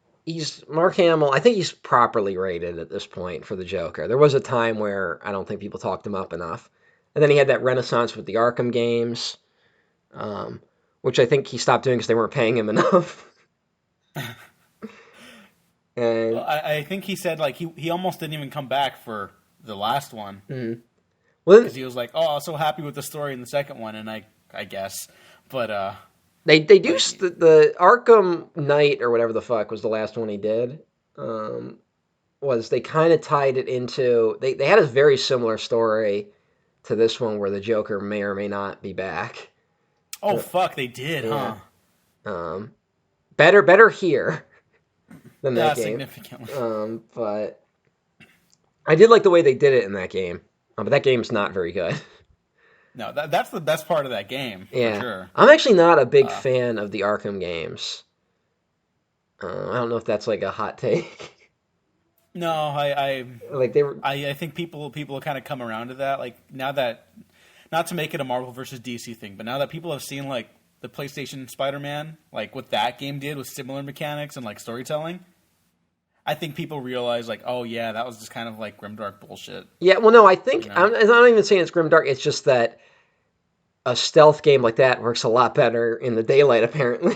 Mark Hamill, I think he's properly rated at this point for the Joker. There was a time where I don't think people talked him up enough. And then he had that renaissance with the Arkham games, which I think he stopped doing because they weren't paying him enough. And I think he said like he almost didn't even come back for the last one. Mm-hmm. Because he was like, oh, I was so happy with the story in the second one, and I guess. But they do the Arkham Knight or whatever the fuck was the last one he did. Was they kind of tied it into they had a very similar story to this one where the Joker may or may not be back. Oh fuck, they did, yeah. Huh? Better here than that game. Significantly. But I did like the way they did it in that game. But that game's not very good. No, that's the best part of that game. Yeah, for sure. I'm actually not a big fan of the Arkham games. I don't know if that's like a hot take. No, I think people kind of come around to that. Like now that, not to make it a Marvel versus DC thing, but now that people have seen like the PlayStation Spider-Man, like what that game did with similar mechanics and like storytelling, I think people realize like, oh yeah, that was just kind of like grimdark bullshit. Yeah, well, no, I think I'm not even saying it's grimdark. It's just that a stealth game like that works a lot better in the daylight, apparently,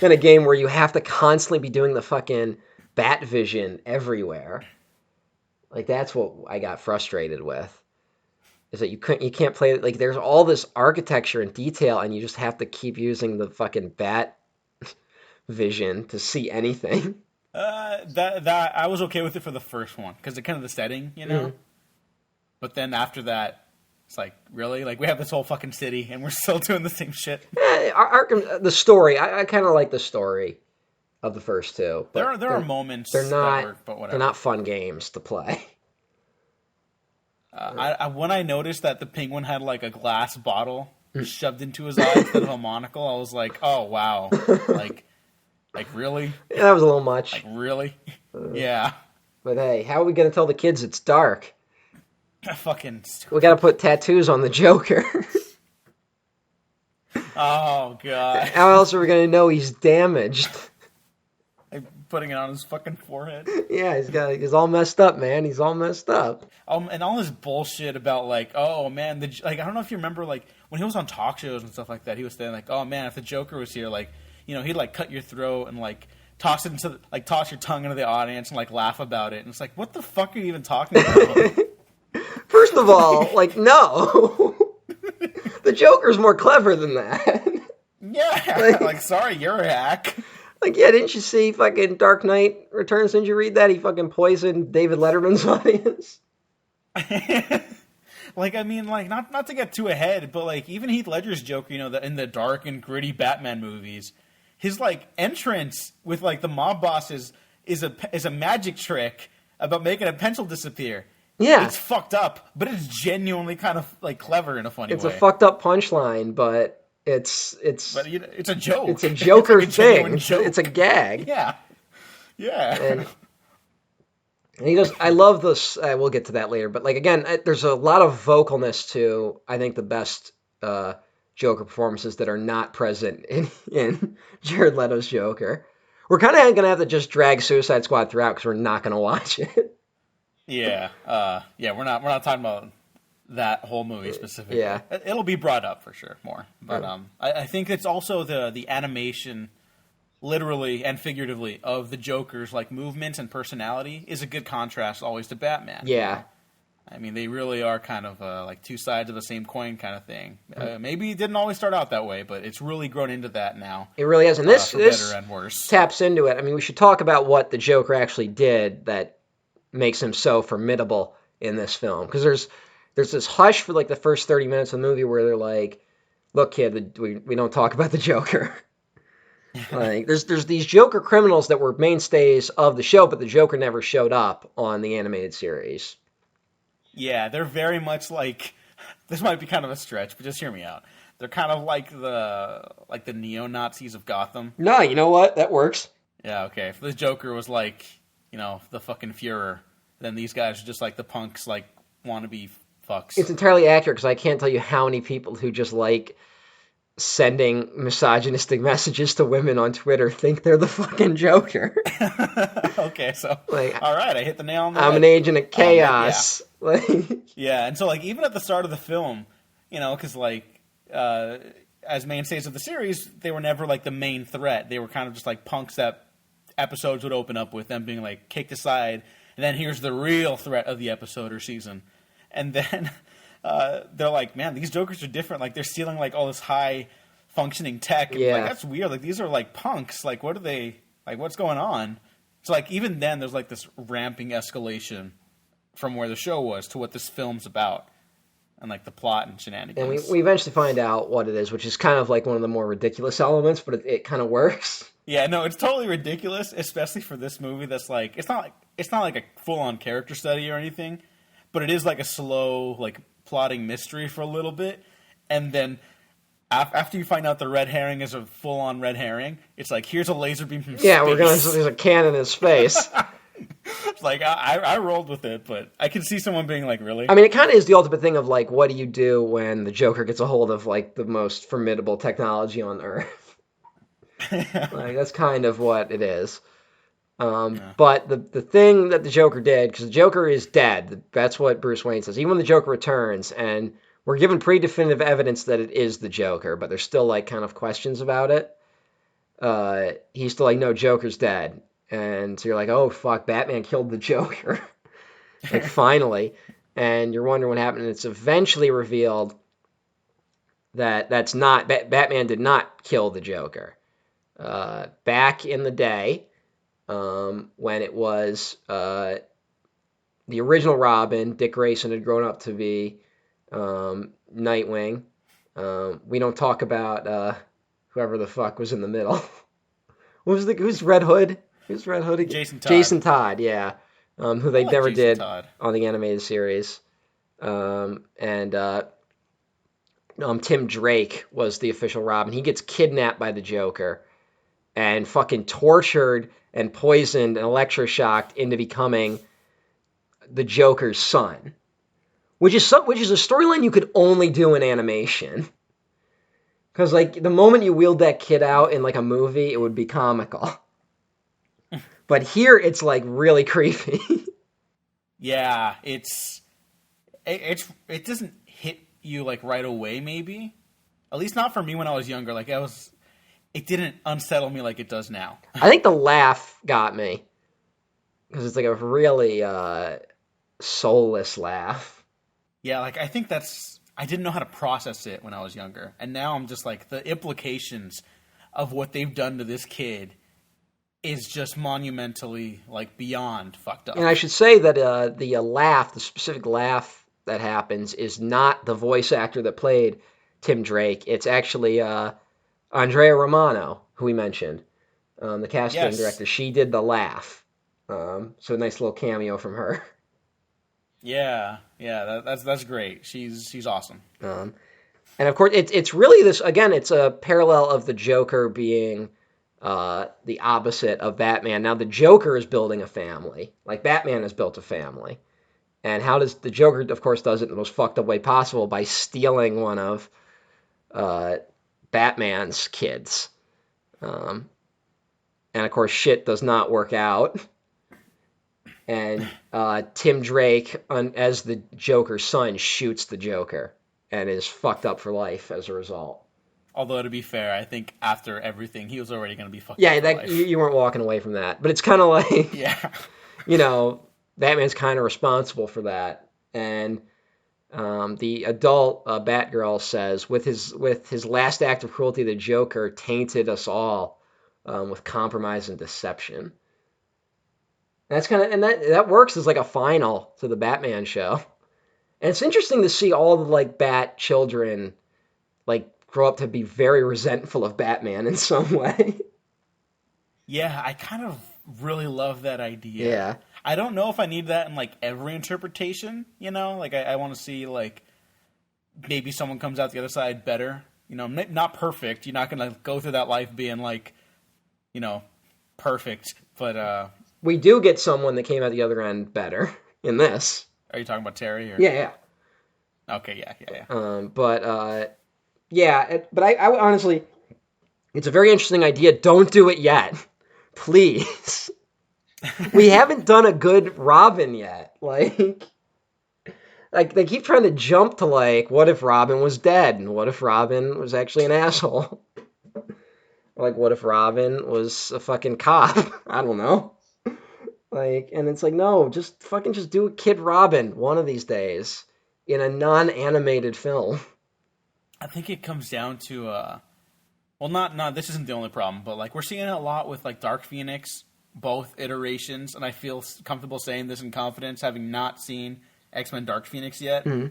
than a game where you have to constantly be doing the fucking bat vision everywhere. Like that's what I got frustrated with. Is that you can't play like there's all this architecture and detail, and you just have to keep using the fucking bat vision to see anything. That I was okay with it for the first one because of kind of the setting, you know. Mm-hmm. But then after that, it's like really like we have this whole fucking city and we're still doing the same shit. Arkham, the story, I kind of like the story of the first two. There are moments they're not that work, but whatever. They're not fun games to play. When I noticed that the Penguin had like a glass bottle shoved into his eye instead of a monocle, I was like, oh wow, like really? Yeah, that was a little much. Like really? Yeah. But hey, how are we gonna tell the kids it's dark? Fucking stupid. We gotta put tattoos on the Joker. Oh god. How else are we gonna know he's damaged? Like putting it on his fucking forehead. Yeah, he's all messed up, man. He's all messed up. And all this bullshit about like, oh man, like I don't know if you remember like when he was on talk shows and stuff like that, he was saying like, oh man, if the Joker was here, like, you know, he'd like cut your throat and like toss your tongue into the audience and like laugh about it. And it's like, what the fuck are you even talking about? First of all, like, no. The Joker's more clever than that. Yeah, like sorry, you're a hack. Like, yeah, didn't you see fucking Dark Knight Returns? Didn't you read that? He fucking poisoned David Letterman's audience. like, I mean, like, not to get too ahead, but like, even Heath Ledger's Joker, in the dark and gritty Batman movies, his like entrance with like the mob bosses is a magic trick about making a pencil disappear. Yeah, it's fucked up, but it's genuinely kind of like clever in a funny way. It's a fucked up punchline, but it's it's a joke. It's a Joker it's like thing. Joke. It's a gag. Yeah. And he does. I love this. We'll get to that later, but like again, there's a lot of vocalness to I think the best Joker performances that are not present in Jared Leto's Joker. We're kind of gonna have to just drag Suicide Squad throughout because we're not gonna watch it. Yeah, we're not talking about that whole movie specifically. Yeah, it'll be brought up for sure more, but I think it's also the animation, literally and figuratively, of the Joker's like movements and personality is a good contrast always to Batman. Yeah, I mean they really are kind of like two sides of the same coin kind of thing. Maybe it didn't always start out that way, but it's really grown into that now. It really has, and this better and worse taps into it. I mean, we should talk about what the Joker actually did that makes him so formidable in this film, because there's this hush for like the first 30 minutes of the movie where they're like, look kid, we don't talk about the Joker. Like there's these Joker criminals that were mainstays of the show, but the Joker never showed up on the animated series. Yeah, they're very much like, this might be kind of a stretch, but just hear me out. They're kind of like the neo-Nazis of Gotham. No, you know what? That works. Yeah, okay. If the Joker was like, the fucking Fuhrer, then these guys are just like the punks, like, wannabe fucks. It's entirely accurate, because I can't tell you how many people who just like sending misogynistic messages to women on Twitter think they're the fucking Joker. Okay, so, like, all right, I hit the nail on the head. I'm an agent of chaos. Yeah, and so, like, even at the start of the film, because, like, as mainstays of the series, they were never, like, the main threat. They were kind of just, like, punks that episodes would open up with them being like kicked aside, and then here's the real threat of the episode or season, and then they're like, man, these Jokers are different. Like they're stealing like all this high functioning tech. And like that's weird. Like these are like punks. Like what are they? Like what's going on? So like even then, there's like this ramping escalation from where the show was to what this film's about, and like the plot and shenanigans. And we eventually find out what it is, which is kind of like one of the more ridiculous elements, but it kind of works. Yeah, no, it's totally ridiculous, especially for this movie. That's like it's not like a full on character study or anything, but it is like a slow like plotting mystery for a little bit, and then after you find out the red herring is a full on red herring, it's like here's a laser beam from space. Yeah, there's a cannon in space. It's like I rolled with it, but I can see someone being like, really? I mean, it kind of is the ultimate thing of like, what do you do when the Joker gets a hold of like the most formidable technology on Earth? Like that's kind of what it is. But the thing that the Joker did, because the Joker is dead, that's what Bruce Wayne says. Even when the Joker returns, and we're given pretty definitive evidence that it is the Joker, but there's still like kind of questions about it. He's still like, no, Joker's dead. And so you're like, oh, fuck, Batman killed the Joker. Like, finally. And you're wondering what happened. And it's eventually revealed that that's not... Batman did not kill the Joker. Back in the day, when it was the original Robin, Dick Grayson had grown up to be Nightwing. We don't talk about whoever the fuck was in the middle. Who's Red Hood? Who's Red Hood again? Jason Todd. Jason Todd, yeah. Who they never Jason did Todd on the animated series. Tim Drake was the official Robin. He gets kidnapped by the Joker and fucking tortured and poisoned and electroshocked into becoming the Joker's son. Which is a storyline you could only do in animation. Because, like, the moment you wheeled that kid out in, like, a movie, it would be comical. But here, it's, like, really creepy. Yeah, it doesn't hit you, like, right away, maybe. At least not for me when I was younger. Like, it didn't unsettle me like it does now. I think the laugh got me. Because it's, like, a really soulless laugh. Yeah, like, I think I didn't know how to process it when I was younger. And now I'm just like, the implications of what they've done to this kid is just monumentally, like, beyond fucked up. And I should say that the specific laugh that happens is not the voice actor that played Tim Drake. It's actually Andrea Romano, who we mentioned, the casting Yes. director. She did the laugh. So a nice little cameo from her. Yeah, that's great. She's awesome. And of course, it's really this, again, it's a parallel of the Joker being the opposite of Batman. Now, the Joker is building a family, like Batman has built a family. And how does the Joker, of course, does it in the most fucked up way possible by stealing one of Batman's kids. And of course, shit does not work out. And Tim Drake, as the Joker's son, shoots the Joker and is fucked up for life as a result. Although, to be fair, I think after everything, he was already going to be fucked Yeah, up for life. You weren't walking away from that. But it's kind of like, Yeah. you know, Batman's kind of responsible for that. And the adult Batgirl says, with his last act of cruelty, the Joker tainted us all with compromise and deception. That's kind of, and that works as like a final to the Batman show. And it's interesting to see all the like Bat children like grow up to be very resentful of Batman in some way. Yeah, I kind of really love that idea. Yeah. I don't know if I need that in like every interpretation, you know? Like I want to see like maybe someone comes out the other side better, you know, not perfect. You're not going to go through that life being like, you know, perfect, but we do get someone that came out the other end better in this. Are you talking about Terry? Or? Yeah. Okay, yeah. But I honestly, it's a very interesting idea. Don't do it yet, please. We haven't done a good Robin yet. Like they keep trying to jump to like, what if Robin was dead, and what if Robin was actually an asshole? Like, what if Robin was a fucking cop? I don't know. Like, and it's like, no, just do a Kid Robin one of these days in a non-animated film. I think it comes down to, not this isn't the only problem, but like we're seeing it a lot with like Dark Phoenix, both iterations, and I feel comfortable saying this in confidence, having not seen X-Men Dark Phoenix yet. Mm-hmm.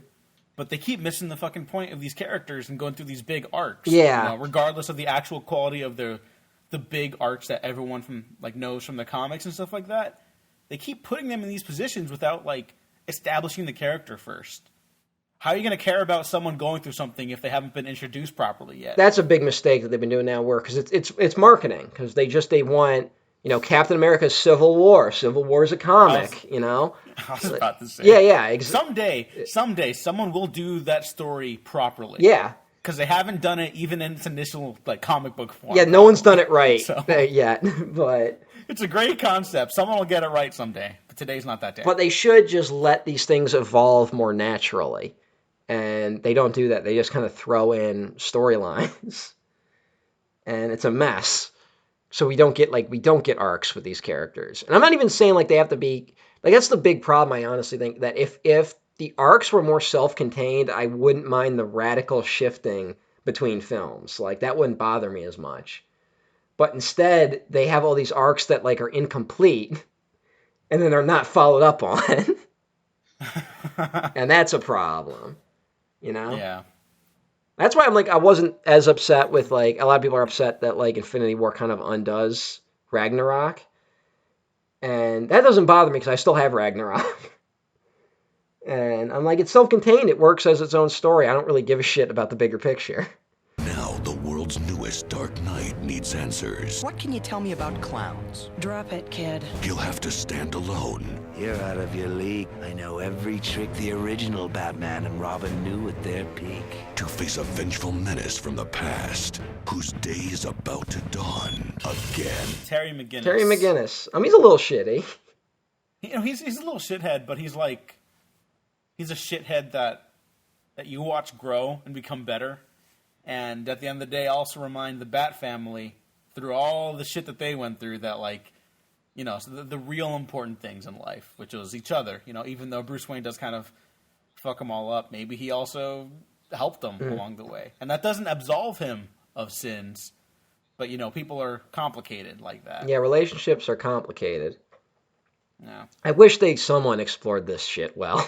But they keep missing the fucking point of these characters and going through these big arcs. Yeah. You know, regardless of the actual quality of the big arcs that everyone from like knows from the comics and stuff like that. They keep putting them in these positions without like establishing the character first. How are you going to care about someone going through something if they haven't been introduced properly yet? That's a big mistake that they've been doing now. Because it's marketing. Because they want, you know, Captain America's Civil War. Civil War is a comic. You know. I was about to say. Yeah. Someday, someone will do that story properly. Yeah. Because they haven't done it even in its initial like comic book form. Yeah, no one's done it right yet. But it's a great concept. Someone will get it right someday. But today's not that day. But they should just let these things evolve more naturally. And they don't do that. They just kind of throw in storylines. And it's a mess. So we don't get arcs with these characters. And I'm not even saying like they have to be like, that's the big problem. I honestly think that if the arcs were more self-contained, I wouldn't mind the radical shifting between films. Like that wouldn't bother me as much. But instead, they have all these arcs that like are incomplete and then they're not followed up on. And that's a problem. You know? Yeah. That's why I wasn't as upset with, like, a lot of people are upset that, like, Infinity War kind of undoes Ragnarok. And that doesn't bother me because I still have Ragnarok. And I'm like, it's self-contained. It works as its own story. I don't really give a shit about the bigger picture. Now the world's newest Dark Knight needs answers. What can you tell me about clowns? Drop it, kid. He'll have to stand alone. You're out of your league. I know every trick the original Batman and Robin knew at their peak. To face a vengeful menace from the past, whose day is about to dawn again. Terry McGinnis. He's a little shitty. You know, he's a little shithead, but he's a shithead that you watch grow and become better. And at the end of the day, also remind the Bat family through all the shit that they went through that, like, you know, so the real important things in life, which was each other. You know, even though Bruce Wayne does kind of fuck them all up, maybe he also helped them along the way. And that doesn't absolve him of sins, but, you know, people are complicated like that. Yeah, relationships are complicated. Yeah. I wish someone explored this shit well.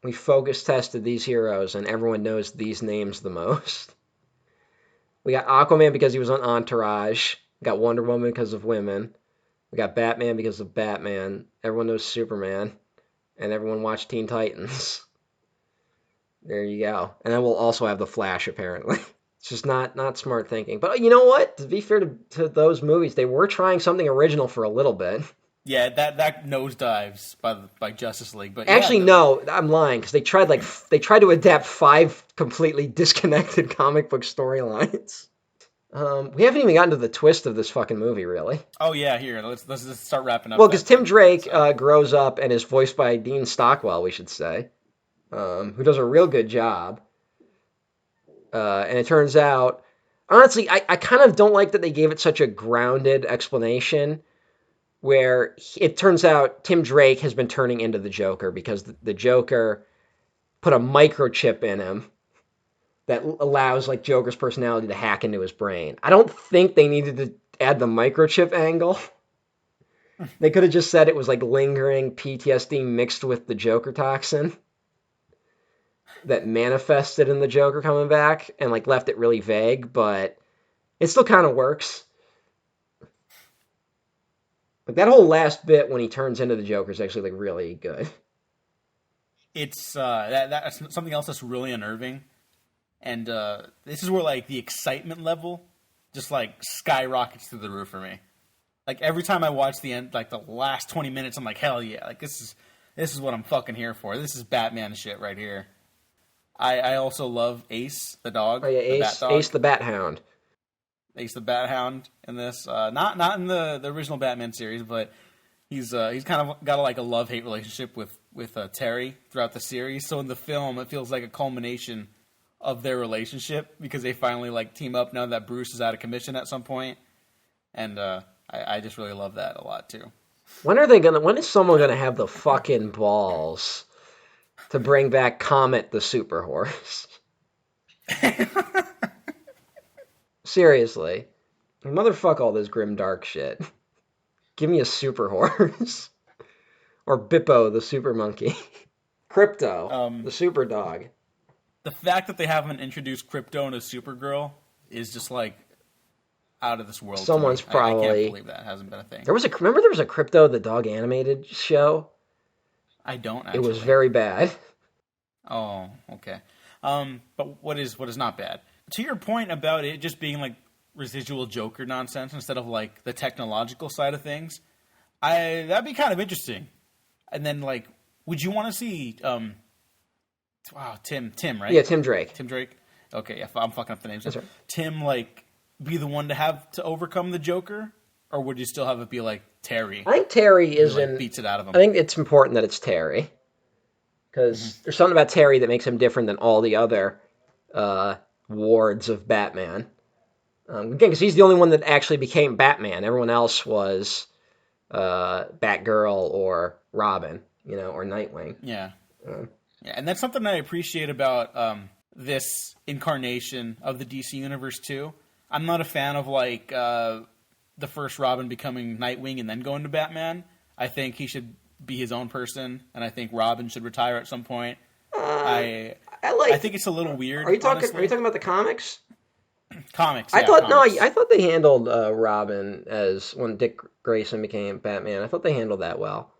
We focus tested these heroes, and everyone knows these names the most. We got Aquaman because he was on Entourage. We got Wonder Woman because of women. We got Batman because of Batman. Everyone knows Superman. And everyone watched Teen Titans. There you go. And then we'll also have The Flash, apparently. It's just not smart thinking. But you know what? To be fair to those movies, they were trying something original for a little bit. Yeah, that nosedives by Justice League. But Actually, yeah, no, I'm lying, because they tried to adapt 5 completely disconnected comic book storylines. We haven't even gotten to the twist of this fucking movie, really. Oh yeah, here let's just start wrapping up. Well, because Tim Drake grows up and is voiced by Dean Stockwell, we should say, who does a real good job. And it turns out, honestly, I kind of don't like that they gave it such a grounded explanation, where it turns out Tim Drake has been turning into the Joker because the Joker put a microchip in him that allows like Joker's personality to hack into his brain. I don't think they needed to add the microchip angle. They could have just said it was like lingering PTSD mixed with the Joker toxin that manifested in the Joker coming back, and like left it really vague, but it still kind of works. Like that whole last bit when he turns into the Joker is actually like really good. It's that's something else that's really unnerving, and this is where like the excitement level just like skyrockets through the roof for me. Like every time I watch the end, like the last 20 minutes, I'm like, hell yeah! Like this is what I'm fucking here for. This is Batman shit right here. I also love Ace the dog. Oh yeah, Ace the Bat Hound. Ace the Bat Hound in this, not in the original Batman series, but he's kind of got like a love-hate relationship with Terry throughout the series. So in the film, it feels like a culmination of their relationship because they finally like team up now that Bruce is out of commission at some point, and I just really love that a lot too. When is someone gonna have the fucking balls to bring back Comet the Super Horse? Seriously. Motherfuck all this grim dark shit. Give me a super horse. Or Bippo the super monkey. Crypto, the super dog. The fact that they haven't introduced Crypto into Supergirl is just like out of this world. Someone's probably... I can't believe that hasn't been a thing. Remember there was a Crypto the dog animated show? I don't actually. It was very bad. Oh, okay. But what is not bad? To your point about it just being like residual Joker nonsense instead of like the technological side of things, that'd be kind of interesting. And then like, would you want to see Tim, right? Yeah, Tim Drake. Tim Drake. Okay, yeah, I'm fucking up the names. That's right. Tim like be the one to have to overcome the Joker, or would you still have it be like Terry? I think Terry beats it out of him. I think it's important that it's Terry. Because there's something about Terry that makes him different than all the other wards of Batman. Again, because he's the only one that actually became Batman. Everyone else was Batgirl or Robin, or Nightwing. Yeah. Yeah, and that's something I appreciate about this incarnation of the DC Universe, too. I'm not a fan of, like, the first Robin becoming Nightwing and then going to Batman. I think he should be his own person, and I think Robin should retire at some point. I think it's a little weird. Are you talking about the comics? Comics. I Yeah, thought comics. I thought they handled Robin as when Dick Grayson became Batman. I thought they handled that well.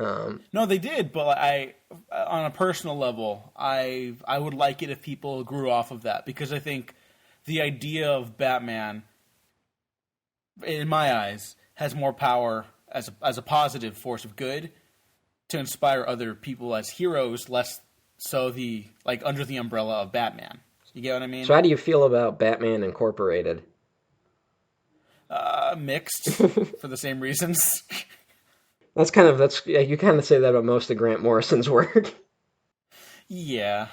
No, they did, but on a personal level, I would like it if people grew off of that, because I think the idea of Batman, in my eyes, has more power as a positive force of good to inspire other people as heroes, less so under the umbrella of Batman. You get what I mean? So how do you feel about Batman Incorporated? Mixed for the same reasons. You kind of say that about most of Grant Morrison's work. Yeah,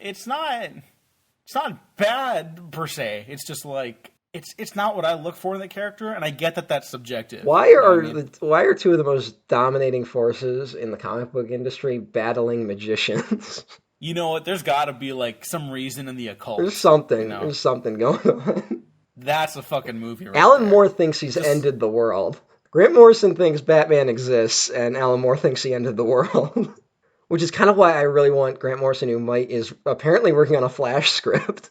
it's not bad per se. It's just like it's not what I look for in the character, and I get that that's subjective. Why are two of the most dominating forces in the comic book industry battling magicians? You know what? There's got to be like some reason in the occult. There's something. There's something going on. That's a fucking movie. Right Alan there. Moore thinks he's ended the world. Grant Morrison thinks Batman exists, and Alan Moore thinks he ended the world. Which is kind of why I really want Grant Morrison, who is apparently working on a Flash script,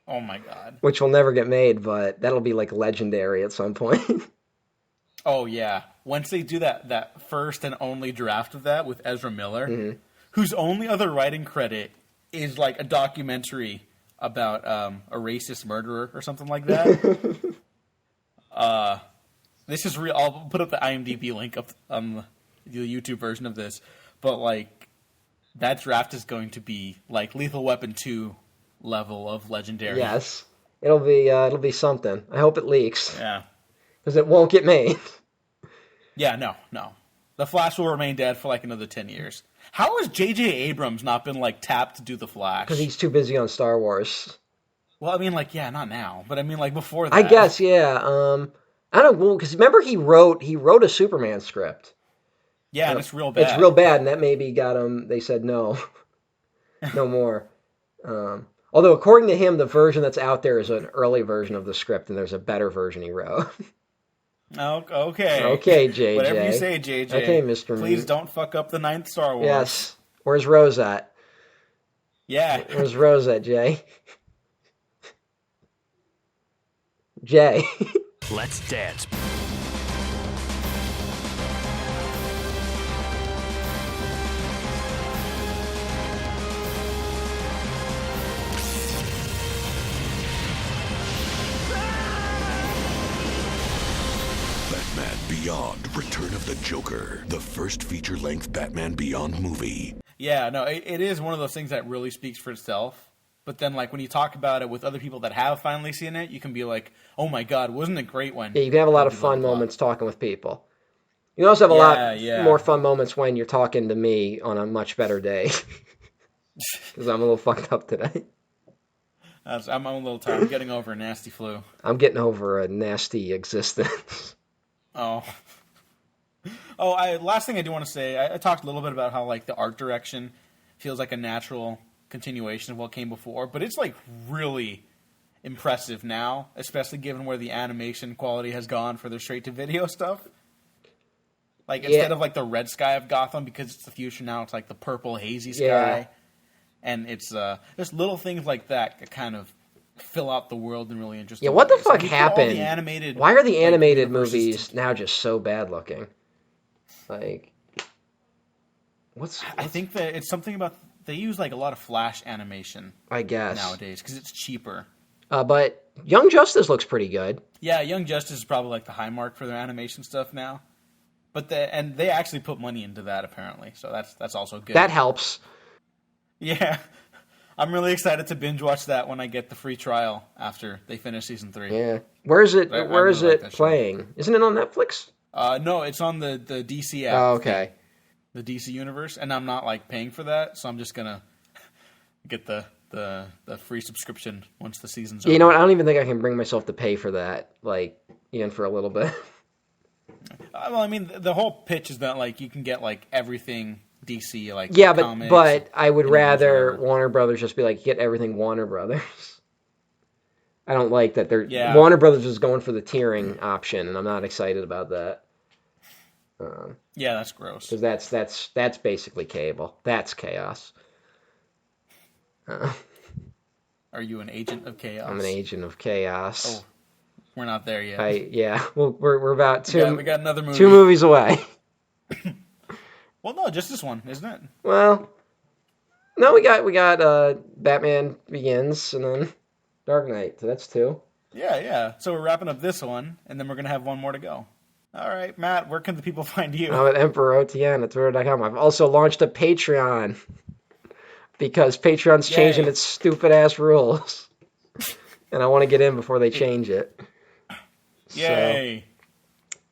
Oh my god. which will never get made, but that'll be like legendary at some point. Oh yeah. Once they do that first and only draft of that with Ezra Miller, whose only other writing credit is like a documentary about a racist murderer or something like that. This is real. I'll put up the IMDb link up on the YouTube version of this, but like that draft is going to be like Lethal Weapon 2 level of legendary. Yes, it'll be something. I hope it leaks. Yeah. Because it won't get made. Yeah. No. The Flash will remain dead for like another 10 years. How has J.J. Abrams not been like tapped to do the Flash? Because he's too busy on Star Wars. Well, I mean, like, yeah, not now, but I mean, like, before that. I guess, yeah. I don't know, because remember he wrote a Superman script. Yeah, and it's real bad. It's real bad, and that maybe got him. They said no, no more. Although according to him, the version that's out there is an early version of the script, and there's a better version he wrote. Oh, okay. Okay, JJ. Whatever you say, JJ. Okay, Mr. Please don't fuck up the 9th Star Wars. Yes. Where's Rose at? Yeah. Where's Rose at, Jay? Jay. Let's dance. Batman Beyond: Return of the Joker, the first feature-length Batman Beyond movie. Yeah, no, it is one of those things that really speaks for itself. But then, like, when you talk about it with other people that have finally seen it, you can be like, oh my god, wasn't it great when... Yeah, you can have a lot of fun moments talking with people. You can also have a lot more fun moments when you're talking to me on a much better day. Because I'm a little fucked up today. I'm a little tired. I'm getting over a nasty flu. I'm getting over a nasty existence. Oh. Last thing I do want to say, I talked a little bit about how, like, the art direction feels like a natural continuation of what came before, but it's, like, really impressive now, especially given where the animation quality has gone for their straight-to-video stuff. Like, instead of, like, the red sky of Gotham, because it's the future now, it's, like, the purple, hazy sky. Yeah. And it's just little things like that kind of fill out the world in really interesting Yeah, what the ways. fuck Like, happened? Why are the animated movies now just so bad looking? Like, what's... I think that it's something about... They use, like, a lot of Flash animation, I guess, nowadays, because it's cheaper. But Young Justice looks pretty good. Yeah, Young Justice is probably, like, the high mark for their animation stuff now. But they actually put money into that, apparently, so that's also good. That helps. Yeah. I'm really excited to binge watch that when I get the free trial after they finish season 3. Yeah. Where is it? Where is really it playing? Isn't it on Netflix? No, it's on the DC app. Oh, okay. The DC universe, and I'm not like paying for that, so I'm just gonna get the free subscription once the season's over. You know what? I don't even think I can bring myself to pay for that. Like, even for a little bit. Well, I mean, the whole pitch is that like you can get like everything DC, like yeah, comics, but I would rather whatever. Warner Brothers just be like, get everything Warner Brothers. I don't like that they're Yeah. Warner Brothers is going for the tiering option, and I'm not excited about that. Yeah, that's gross. Because that's basically cable. That's chaos. Are you an agent of chaos? I'm an agent of chaos. Oh, we're not there yet. Well, we're about we got another movie. 2 movies away. Well, no, just this one, isn't it? Well, no, we got Batman Begins and then Dark Knight. So that's 2. Yeah. So we're wrapping up this one, and then we're gonna have one more to go. All right, Matt, where can the people find you? I'm at Emperor OTN at Twitter.com. I've also launched a Patreon because Patreon's changing its stupid ass rules, and I want to get in before they change it. Yay! So.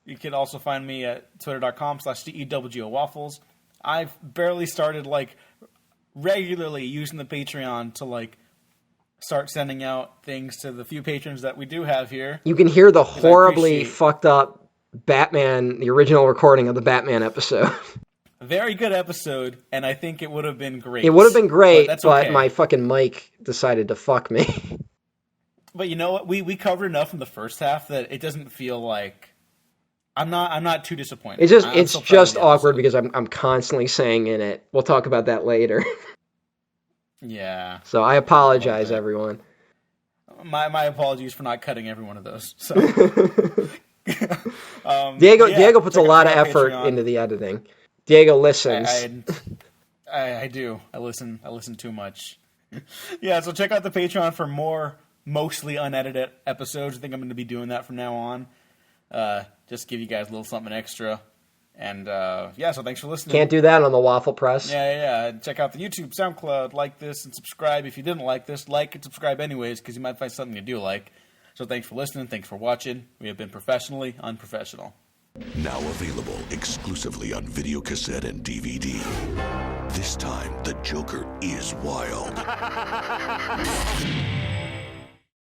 You can also find me at twitter.com/DEWGOWaffles. I've barely started like regularly using the Patreon to like start sending out things to the few patrons that we do have here. You can hear the horribly fucked up Batman, the original recording of the Batman episode. A very good episode, and I think it would have been great. It would have been great, but okay. My fucking mic decided to fuck me. But you know what? We covered enough in the first half that it doesn't feel like I'm not too disappointed. It's still proud of just the awkward episode. because I'm constantly saying in it. We'll talk about that later. Yeah. So I apologize, everyone. My apologies for not cutting every one of those. So Diego puts a check lot out of effort Patreon. into the editing. Diego listens. I do. I listen too much. Yeah, so check out the Patreon for more mostly unedited episodes. I think I'm going to be doing that from now on. Just give you guys a little something extra. And so thanks for listening. Can't do that on the Waffle Press. Yeah. Check out the YouTube, SoundCloud, like this, and subscribe. If you didn't like this, like and subscribe anyways, because you might find something you do like. So thanks for listening. Thanks for watching. We have been professionally unprofessional. Now available exclusively on videocassette and DVD. This time, the Joker is wild.